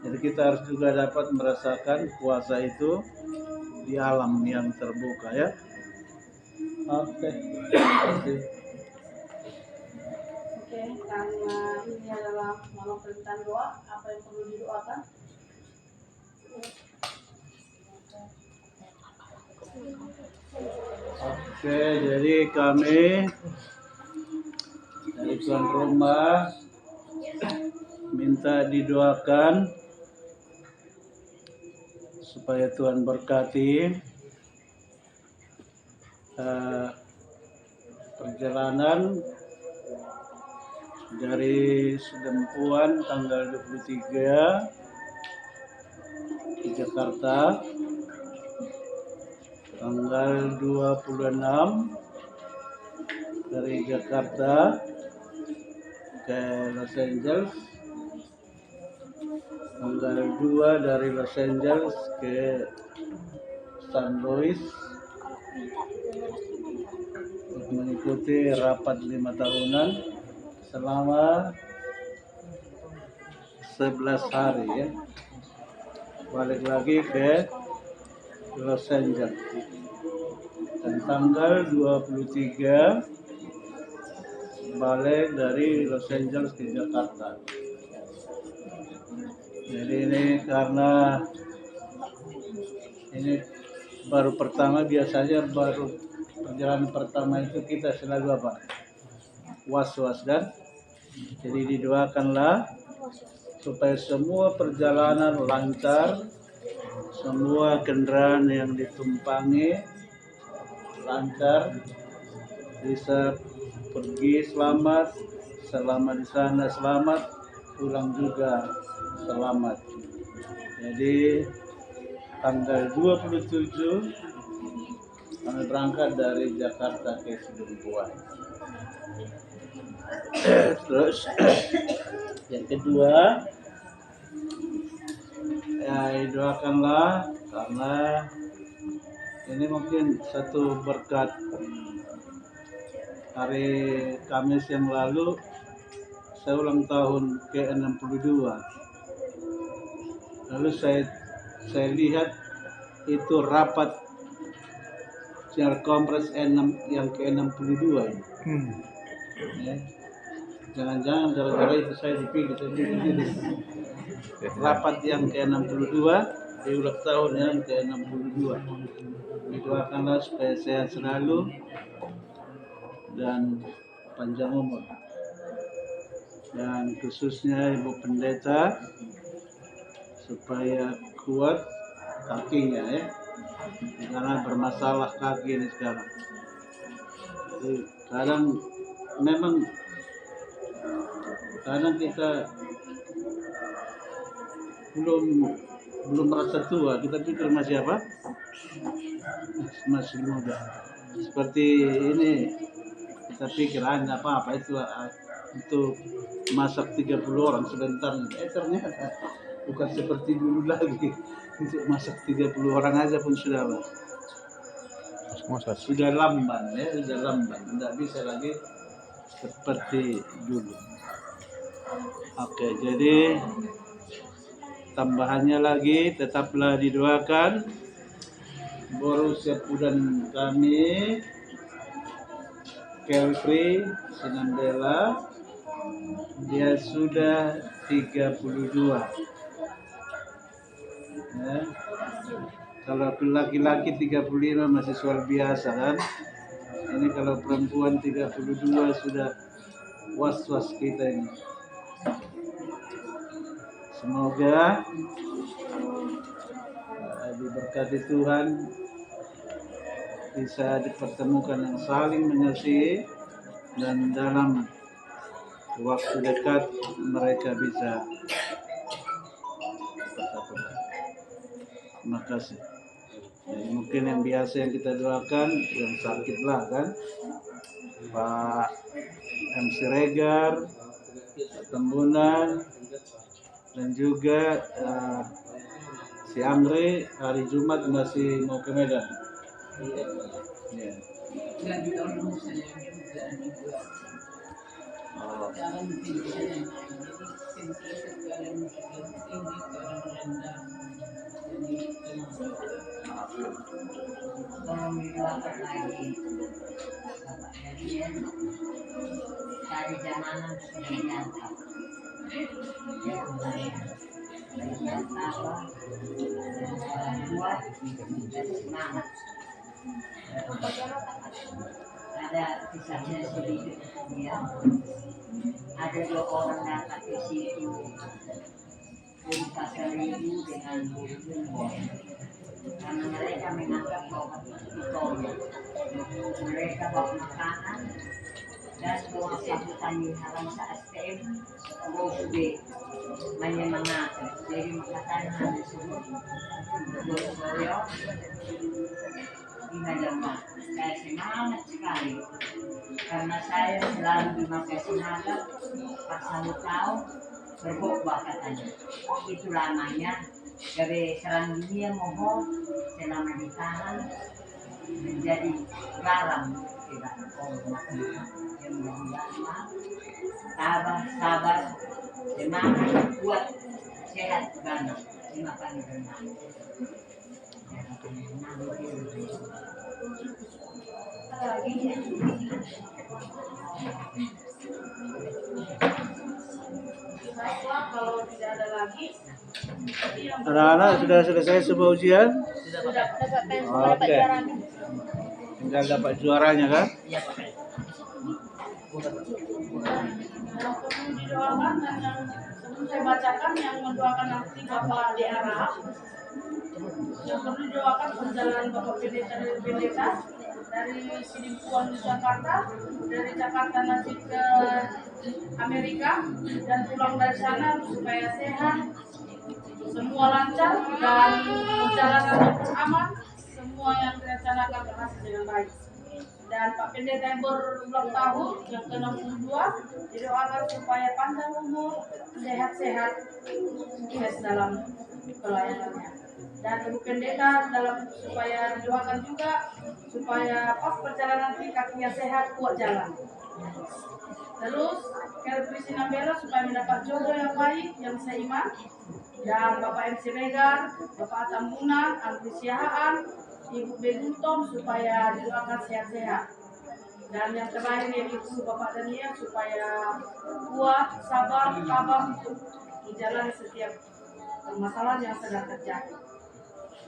Jadi kita harus juga dapat merasakan kuasa itu di alam yang terbuka ya. Oke. Oke, karena ini adalah malam perintah doa, apa yang perlu didoakan? Oke, jadi kami dari tuan rumah minta didoakan supaya Tuhan berkati perjalanan dari Sedempuan tanggal 23 di Jakarta, tanggal 26 dari Jakarta ke Los Angeles, tanggal 2 dari Los Angeles ke San Luis untuk mengikuti rapat 5 tahunan selama 11 hari ya. Balik lagi ke Los Angeles. Dan tanggal 23 balik dari Los Angeles ke Jakarta. Jadi ini karena ini baru pertama, biasanya baru perjalanan pertama itu kita selalu apa? Was-was kan? Jadi didoakanlah supaya semua perjalanan lancar, semua kendaraan yang ditumpangi lancar, bisa pergi selamat, selama di sana selamat, pulang juga selamat. Jadi tanggal 27 kami berangkat dari Jakarta ke Sidempuan. Terus yang kedua, ya doakanlah karena ini mungkin satu berkat. Hari Kamis yang lalu saya ulang tahun ke-62. Lalu saya lihat itu rapat siar kompres yang ke-62 ini. Ya. Jangan-jangan gara-gara itu saya dipilih. Rapat yang ke-62 di ulang tahun yang ke-62. Doakanlah supaya sehat selalu dan panjang umur. Dan khususnya Ibu Pendeta supaya kuat kakinya ya, karena bermasalah kaki ini sekarang. Jadi kadang kita belum merasa tua, kita pikir masih apa? Masih muda. Seperti ini kita pikir apa itu untuk masak 30 orang sebentar. Ternyata bukan seperti dulu lagi. Untuk masak 30 orang aja pun sudah lamban ya, sudah lamban. Tidak bisa lagi seperti dulu. Oke, jadi tambahannya lagi tetaplah didoakan Borussia Pudan kami Kelfri Sinandela, dia sudah 32 ya. Kalau laki-laki 35 masih soal biasa kan. Ini kalau perempuan 32 sudah was-was kita ini. Semoga diberkati Tuhan, bisa dipertemukan yang saling mengasihi, dan dalam waktu dekat mereka bisa bersatu. Terima kasih. Jadi mungkin yang biasa yang kita doakan yang sakit lah kan, Pak MC Regar, Tembunan, dan juga si Andre hari Jumat masih mau ke Medan. Ya. Oh. Dari zamanan sudah diangkat. Kuat dan semangat. Ada kisahnya sedikit dia. Ada 2 orang datang ke situ dari pasar Minggu dengan burung. Karena mereka menganggap bahwa itu tolong. Mereka bawa makanan dan bawa sebutan di halam sa STM bawa sudah menyemangati. Jadi makatan disebut Boyo di Madama. Saya semangat sekali karena saya selalu dimakai semangat pas 1 tahun berkhotbah katanya. Itu lamanya dari serang dunia mohon selama ditahan menjadi garam tidak yang mulia sabar semangat kuat sehat banget terima kasih Baiklah, kalau tidak ada lagi, jadi yang Anak-anak sudah selesai semua ujian? sudah Dapat pensil, Oke. dapat juara. Tinggal dapat juaranya kan? iya pakai yang perlu didoakan dan yang sebelum saya bacakan yang mendoakan nanti Bapak di Arab, yang perlu didoakan perjalanan Bapak pendeta dari Sidimpuan di Jakarta, dari Jakarta nanti ke Amerika dan pulang dari sana supaya sehat, semua lancar dan perjalanan aman, semua yang direncanakan berhasil dengan baik. Dan Pak Pendeta yang berulang tahun yang ke-62 didoakan supaya panjang umur, sehat-sehat, sukses dalam pelayanannya. Dan Ibu Pendeta dalam supaya didoakan juga supaya pas perjalanan nanti kakinya sehat, kuat jalan. Terus Kelvin Nambela supaya mendapat jodoh yang baik, yang seiman. Dan Bapak MC Regar, Bapak Atamuna, Andri Siahaan, Ibu Beguntom supaya didoakan sehat-sehat. Dan yang terakhir yaitu Bapak Daniel supaya kuat, sabar, tabah untuk menjalani setiap permasalahan yang sedang terjadi.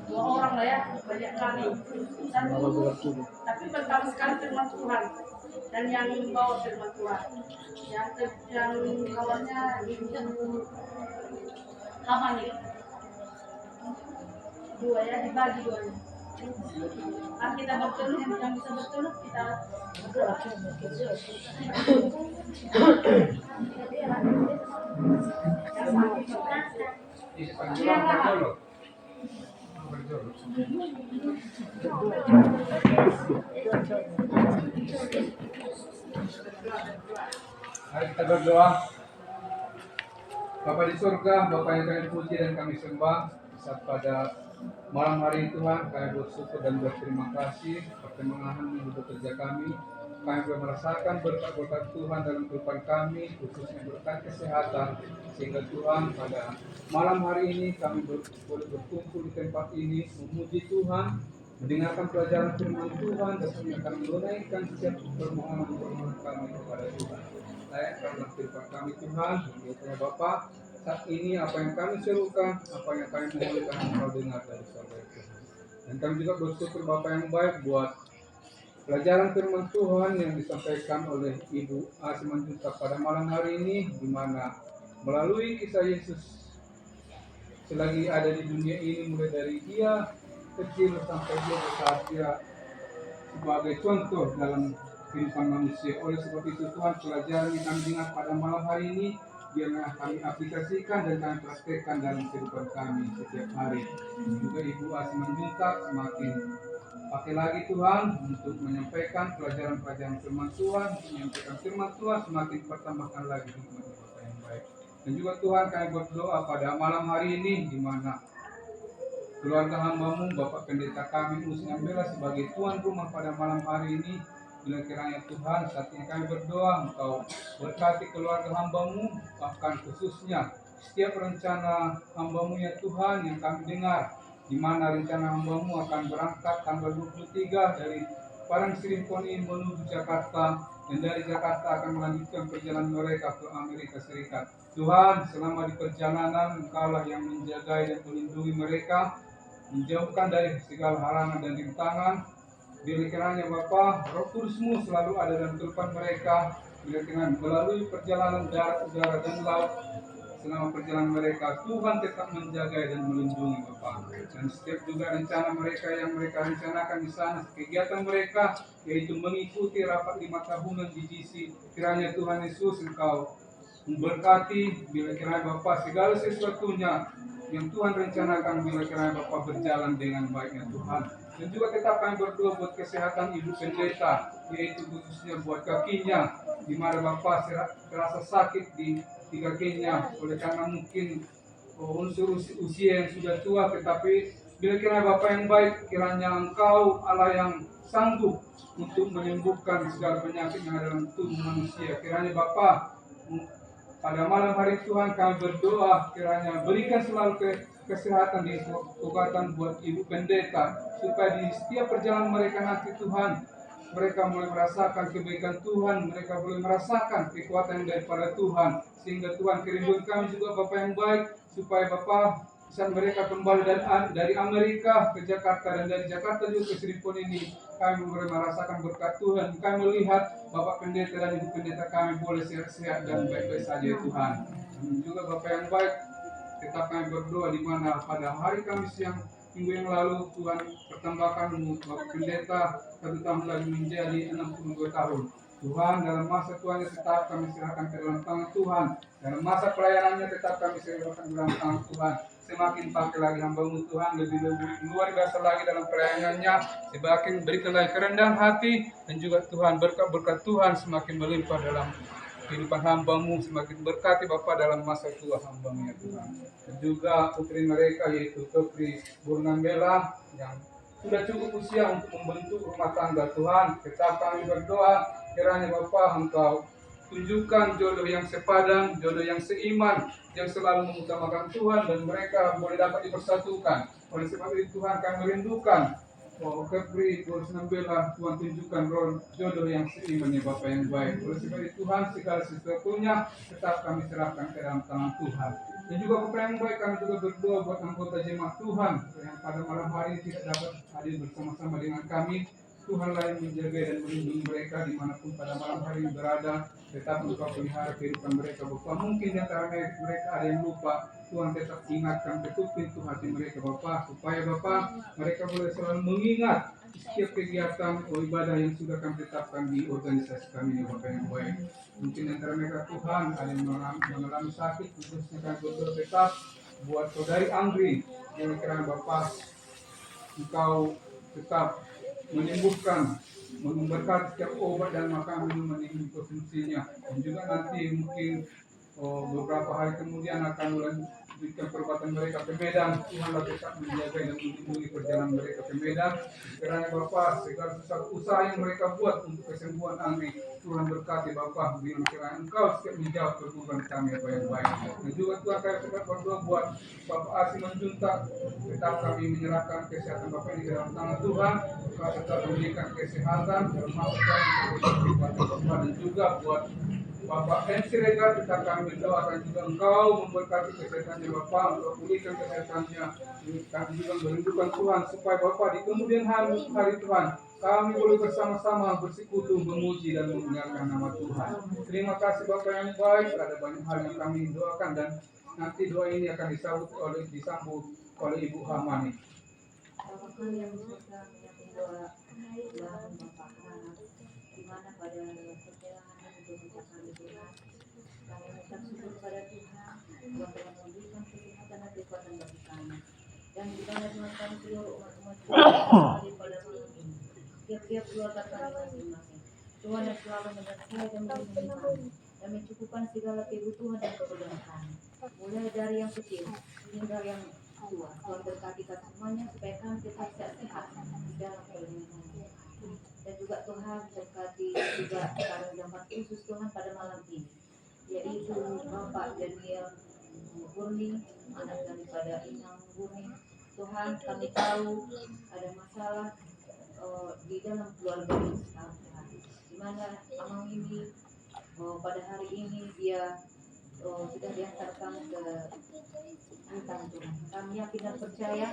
2 orang lah ya, banyak kali. Satu, tapi pertama sekali firman Tuhan dan yang bawa firman Tuhan. Yang kawannya Ibu Hamani. 2 ya, dibagi 2-nya. Kan kita berteluh, yang bisa berteluh kita berdoa. Mari kita berdoa. Bapa di surga, Bapa yang kami puji dan kami sembah, saat pada malam hari ini Tuhan, kami bersyukur dan berterima kasih perkembangan hidup kerja kami. Kami boleh merasakan berkat-berkat Tuhan dalam kehidupan kami, khususnya berkat kesehatan, sehingga Tuhan pada malam hari ini kami boleh berkumpul di tempat ini, memuji Tuhan, mendengarkan pelajaran firman Tuhan, dan kami akan menunaikan setiap permohonan kami kepada Tuhan. Saya karena firman kami Tuhan, ya Bapa, saat ini apa yang kami serukan, apa yang kami mohonkan Engkau dengar dari surga Tuhan. Dan kami juga bersyukur Bapa yang baik buat pelajaran firman Tuhan yang disampaikan oleh Ibu Asimanjuntak pada malam hari ini, di mana melalui kisah Yesus selagi ada di dunia ini, mulai dari dia kecil sampai dia besar, dia sebagai contoh dalam kehidupan manusia. Oleh sebab itu Tuhan, pelajaran yang kami dengar pada malam hari ini biarlah kami aplikasikan dan kami praktekkan dalam kehidupan kami setiap hari. Juga Ibu Asimanjuntak semakin pakai lagi Tuhan untuk menyampaikan pelajaran-pelajaran firman Tuhan, menyampaikan firman Tuhan, semakin pertambahkan lagi hikmat Bapa yang baik. Dan juga Tuhan, kami berdoa pada malam hari ini, di mana keluarga hamba-Mu, Bapak Pendeta kami Usi Nambela sebagai tuan rumah pada malam hari ini, bila kiranya Tuhan, saat ini kami berdoa, Engkau berkati keluarga hamba-Mu, bahkan khususnya setiap rencana hamba-Mu ya Tuhan yang kami dengar, di mana rencana hamba-Mu akan berangkat tanggal 23 dari Padang Sirimponi menuju Jakarta, dan dari Jakarta akan melanjutkan perjalanan mereka ke Amerika Serikat. Tuhan, selama di perjalanan Engkaulah yang menjaga dan melindungi mereka, menjauhkan dari segala halangan dan rintangan. Bila kiranya Bapa, Roh Kudus-Mu selalu ada dalam kehidupan mereka, bila kiranya melalui perjalanan darat, udara, dan laut, selama perjalanan mereka, Tuhan tetap menjaga dan melindungi Bapa. Dan setiap juga rencana mereka yang mereka rencanakan di sana, kegiatan mereka, yaitu mengikuti rapat 5 tahunan di GC, kiranya Tuhan Yesus Engkau memberkati, bila kiranya Bapa segala sesuatunya yang Tuhan rencanakan, bila kiranya Bapa berjalan dengan baiknya Tuhan. Dan juga tetap kami berdoa buat kesehatan Ibu Pendeta, yaitu khususnya buat kakinya, di mana Bapa terasa sakit di kakinya, oleh karena mungkin unsur usia yang sudah tua, tetapi Bila kiranya Bapa yang baik, kiranya Engkau Allah yang sanggup untuk menyembuhkan segala penyakit yang ada dalam tubuh manusia. Kiranya Bapa, pada malam hari Tuhan kami berdoa kiranya berikan selalu kesehatan di kekuatan buat Ibu Pendeta, supaya di setiap perjalanan mereka nanti Tuhan, mereka mulai merasakan kebaikan Tuhan, mereka boleh merasakan kekuatan daripada Tuhan, sehingga Tuhan kerinduan kami juga Bapa yang baik, supaya Bapa saat mereka kembali dari Amerika ke Jakarta dan dari Jakarta juga ke Seripun ini, kami boleh merasakan berkat Tuhan. Kami melihat Bapak Pendeta dan Ibu Pendeta kami boleh sehat-sehat dan baik-baik saja Tuhan. Dan juga Bapak yang baik, tetap kami berdoa di mana pada hari Kamis yang minggu yang lalu Tuhan pertambahkan Bapak Pendeta 1 tahun lagi menjadi 62 tahun. Tuhan, dalam masa tuanya tetap kami serahkan ke dalam tangan Tuhan. Dalam masa pelayanannya tetap kami serahkan ke dalam tangan Tuhan. Semakin pakai lagi hamba-Mu Tuhan, lebih luar biasa lagi dalam pelayanannya. Semakin berikan lagi kerendahan hati, dan juga Tuhan berkat-berkat Tuhan semakin melimpah dalam kehidupan hamba-Mu, semakin berkati Bapa dalam masa tua hamba-Mu ya Tuhan. Dan juga putri mereka yaitu Putri Burnambela yang sudah cukup usia untuk membentuk rumah tangga Tuhan. Tetap kami berdoa kiranya Bapa Engkau tunjukkan jodoh yang sepadan, jodoh yang seiman, yang selalu mengutamakan Tuhan, dan mereka boleh dapat dipersatukan. Oleh sebab itu Tuhan kami merindukan Kepri Burnambela, Tuhan tunjukkan jodoh yang seiman ya Bapa yang baik. Oleh sebab itu Tuhan, segala sesuatunya tetap kami serahkan ke dalam tangan Tuhan. Dan juga Bapak yang baik, kami juga berdoa buat anggota jemaat Tuhan yang pada malam hari tidak dapat hadir bersama-sama dengan kami. Tuhanlah yang menjaga dan melindungi mereka dimanapun pada malam hari berada. Tetap Engkau pelihara kehidupan mereka Bapa. Mungkin di antara mereka ada yang lupa, Tuhan tetap ingatkan, ketuk pintu hati mereka Bapa, supaya Bapa mereka boleh selalu mengingat setiap kegiatan ibadah yang sudah kami tetapkan di organisasi kami Bapa yang baik. Mungkin di antara mereka Tuhan ada yang mengalami sakit, khususnya kami berdoa tetap buat saudari Angri, yang kiranya Bapa Engkau tetap menyembuhkan, memberkati setiap obat dan makan minuman yang dikonsumsinya. Dan juga nanti mungkin beberapa hari kemudian akan melanjutkan perbuatan mereka ke Medan. Tuhanlah tetap menjaga dan melindungi perjalanan mereka ke Medan. Kiranya Bapa segala usaha yang mereka buat untuk kesembuhan Angri, Tuhan berkati Bapa. Biar kiranya Engkau setiap menjawab permohonan kami apa yang baik. Dan juga Tuhan kami tetap berdoa buat Bapak Asi Manjuntak. Tetap kami menyerahkan kesehatan Bapak ini ke dalam tangan Tuhan. Engkau tetap memberikan kesehatan dalam masa Bapak, dan juga buat Bapak MC Rega, tetap kami mendoakan juga Engkau memberkati kesehatannya Bapak, untuk pulihkan kesehatannya. Kami juga merindukan Tuhan supaya Bapak di kemudian hari Tuhan kami boleh bersama-sama bersekutu, memuji dan memuliakan nama Tuhan. Terima kasih Bapak yang baik. Ada banyak hal yang kami doakan, dan nanti doa ini akan disambut oleh Ibu Hamani. Apakah yang bisa menyampaikan doa dalam Bapak anak, di mana pada perjalanan untuk mencapai Tuhan, kami mengucap syukur kepada Tuhan, Tuhan telah memberikan kesehatan dan kekuatan bagi kami. Dan di mana Tuhan kami seluruh umat-umat Tuhan pada malam ini, tiap-tiap keluarga kami masing-masing, Tuhan yang selalu menyertai dan melindungi kami, dan mencukupkan segala kebutuhan dan keperluan kami, mulai dari yang kecil hingga yang tua. Tuhan berkati kami semuanya supaya kami tetap sehat di dalam perlindungan. Dan juga Tuhan berkati juga para jemaat khusus Tuhan pada malam ini, yaitu Bapak Daniel Murni, anak daripada Inang Murni. Tuhan, kami tahu ada masalah di dalam keluarga ini sekarang, Tuhan, di mana Amang ini pada hari ini dia sudah diantarkan ke hutan Tuhan. Kami yakin dan percaya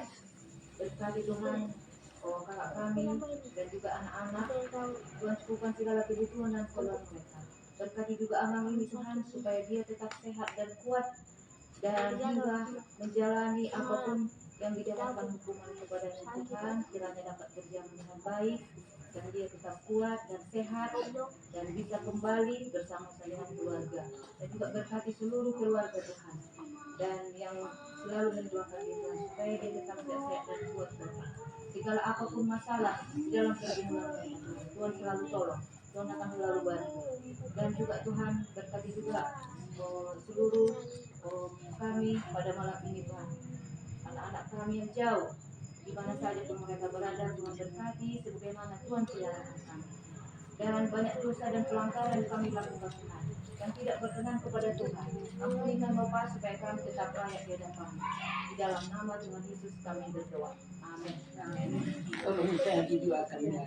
berkati Tuhan kakak kami dan juga anak-anak, Tuhan cukupkan segala kebutuhan dan keperluan mereka. Berkati juga Amang ini Tuhan, supaya dia tetap sehat dan kuat, dan hingga menjalani apapun yang didapatkan hukuman kepada Tuhan, kiranya dapat berjalan dengan baik, dan dia tetap kuat dan sehat dan bisa kembali bersama dengan keluarga. Dan juga berkati seluruh keluarga Tuhan, dan yang selalu mendoakan Tuhan supaya dia tetap sehat dan kuat Tuhan. Segala apapun masalah dalam pergumulan Tuhan selalu tolong, Tuhan akan selalu bantu. Dan juga Tuhan berkati juga seluruh kami pada malam ini Tuhan, anak-anak kami yang jauh di mana saja pun mereka berada. Tuhan berkati sebagaimana Tuhan piaraan kami. Dan banyak dosa dan pelanggaran kami lakukan Tuhan, yang tidak berkenan kepada Tuhan. Ampunikan Bapa supaya kami tetap layak di hadapan. Di dalam nama Tuhan Yesus kami berdoa. Amin. Tolong saya didoakan ya.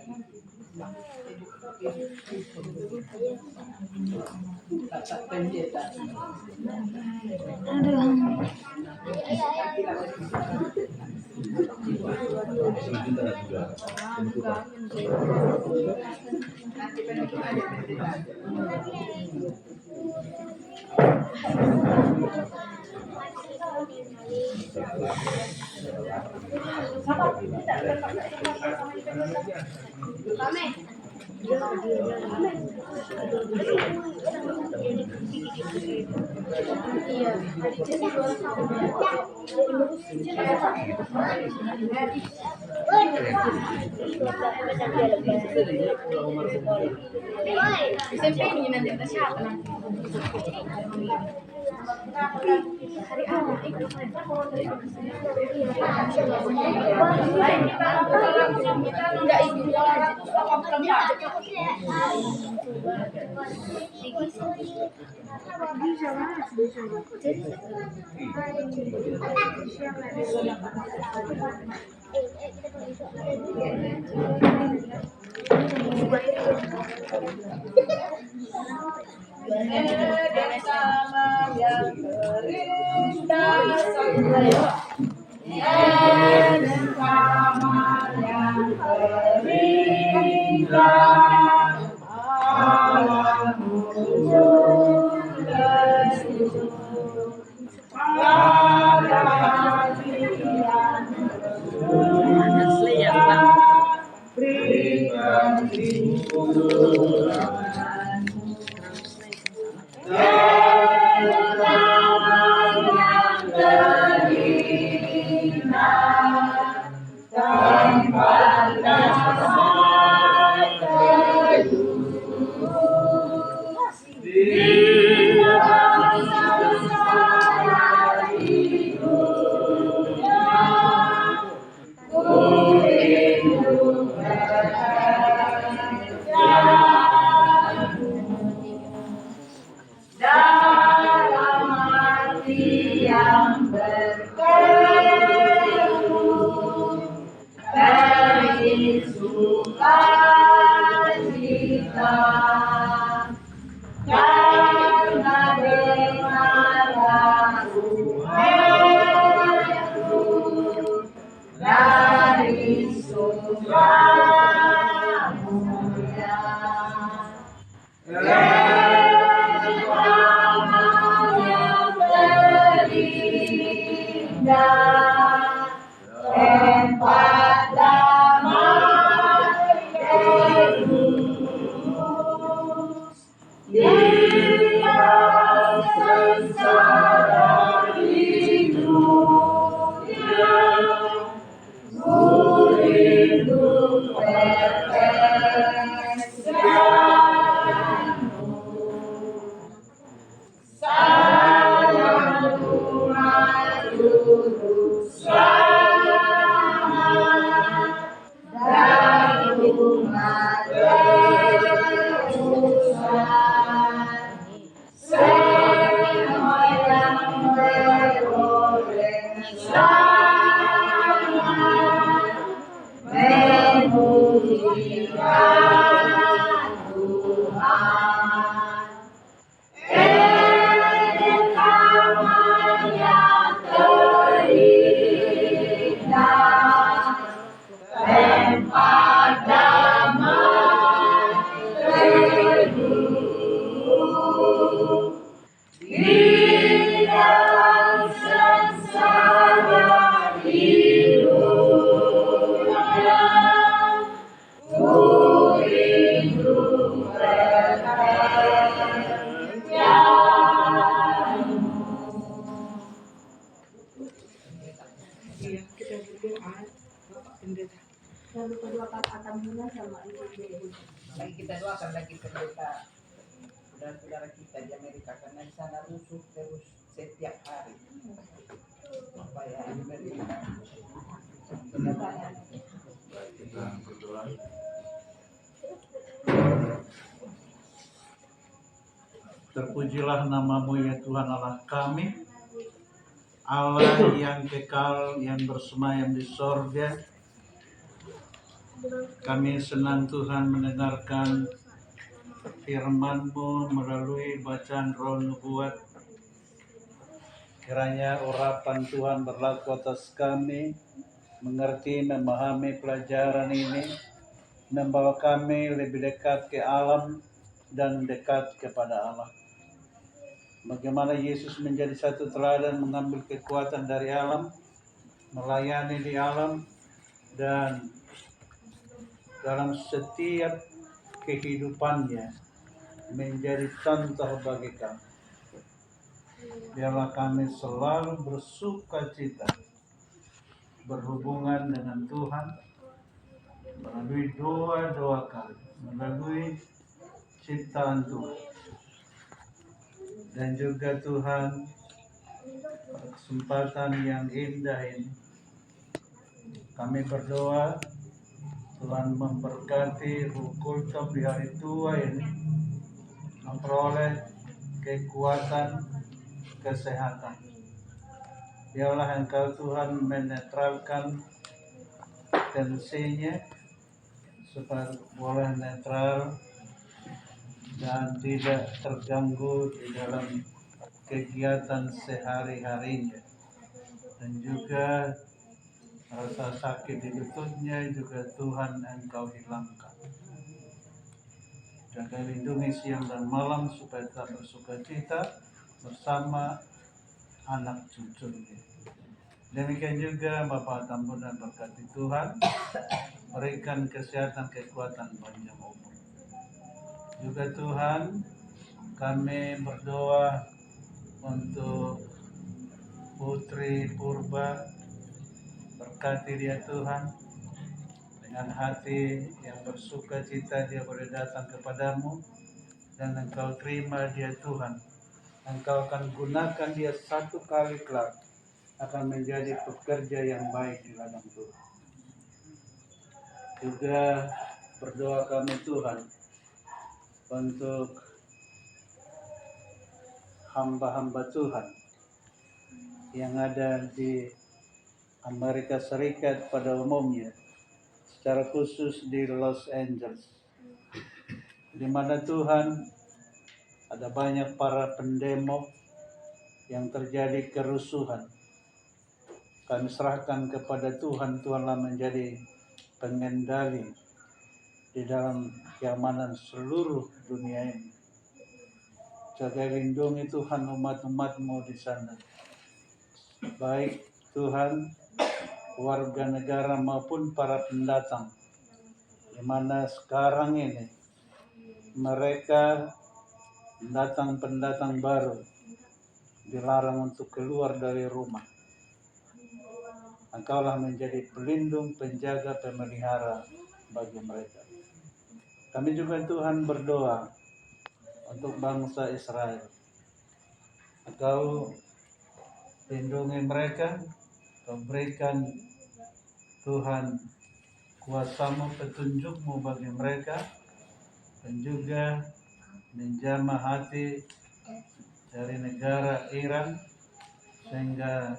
Bapak pendeta. Lalu kedua kata mula sama ibu. Lagi kita doakan lagi pendeta saudara-saudara kita di Amerika karena di sana rusuh terus setiap hari. Supaya Amerika Kita berdoa. Terpujilah namamu ya Tuhan Allah kami, Allah yang kekal, yang bersemayam di sorga. Kami senang Tuhan mendengarkan firman-Mu melalui bacaan roh nubuat. Kiranya urapan Tuhan berlaku atas kami, mengerti, memahami pelajaran ini, membawa kami lebih dekat ke alam dan dekat kepada Allah. Bagaimana Yesus menjadi satu teladan mengambil kekuatan dari alam, melayani di alam, dan dalam setiap kehidupannya menjadi contoh bagi kami. Biarlah kami selalu bersuka cita berhubungan dengan Tuhan melalui doa-doa kami, melalui ciptaan Tuhan. Dan juga Tuhan, pada kesempatan yang indah ini, kami berdoa Tuhan memberkati Ruh Kultum di hari tua ini, memperoleh kekuatan, kesehatan. Biarlah Engkau Tuhan menetralkan tensinya supaya boleh netral dan tidak terganggu di dalam kegiatan sehari-harinya. Dan juga rasa sakit di lututnya juga Tuhan Engkau hilangkan. Jaga lindungi siang dan malam supaya tetap bersuka cita bersama anak cucunya. Demikian juga Bapa Tambun dan berkati Tuhan, berikan kesehatan, kekuatan, panjang umur. Juga Tuhan, kami berdoa untuk Putri Purba, berkati dia Tuhan, dengan hati yang bersuka cita dia boleh datang kepadamu, dan Engkau terima dia Tuhan. Engkau akan gunakan dia satu kali kelak, akan menjadi pekerja yang baik di ladang Tuhan. Juga berdoa kami Tuhan, untuk hamba-hamba Tuhan yang ada di Amerika Serikat pada umumnya, secara khusus di Los Angeles, di mana Tuhan ada banyak para pendemo yang terjadi kerusuhan. Kami serahkan kepada Tuhan, Tuhanlah menjadi pengendali di dalam keamanan seluruh dunia ini. Jaga lindungi Tuhan umat-umat-Mu di sana. Baik Tuhan, warga negara maupun para pendatang, di mana sekarang ini mereka pendatang baru dilarang untuk keluar dari rumah. Engkaulah menjadi pelindung, penjaga, pemelihara bagi mereka. Kami juga Tuhan berdoa untuk bangsa Israel. Engkau lindungi mereka, Engkau berikan Tuhan kuasa-Mu, petunjuk-Mu bagi mereka, dan juga menjamah hati dari negara Iran sehingga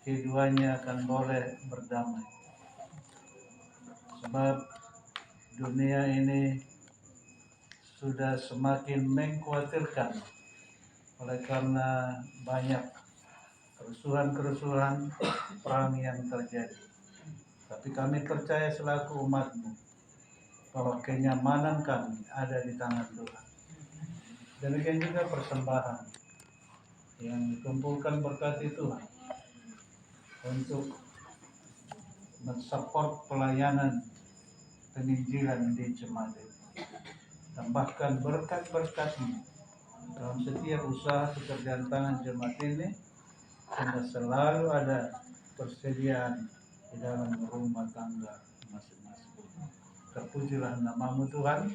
keduanya akan boleh berdamai. Sebab dunia ini sudah semakin mengkhawatirkan oleh karena banyak kerusuhan-kerusuhan, perang yang terjadi. Tapi kami percaya selaku umat-Mu bahwa kenyamanan kami ada di tangan Tuhan. Demikian juga persembahan yang dikumpulkan berkati Tuhan untuk mensupport pelayanan penginjilan di jemaat ini. Tambahkan berkat-berkat-Mu dalam setiap usaha pekerjaan tangan jemaat ini, sehingga selalu ada persediaan di dalam rumah tangga masing-masing. Terpujilah namamu Tuhan,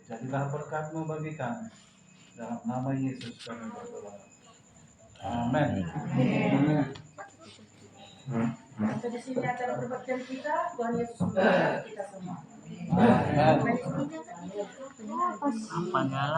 jadilah berkat-Mu bagi kami. Dalam nama Yesus kami berdoa. Amin. Sampai di sini acara berbaktian kita. Tuhan Yesus memberkati kita semua. Amin. Apa sih? Apanya lah.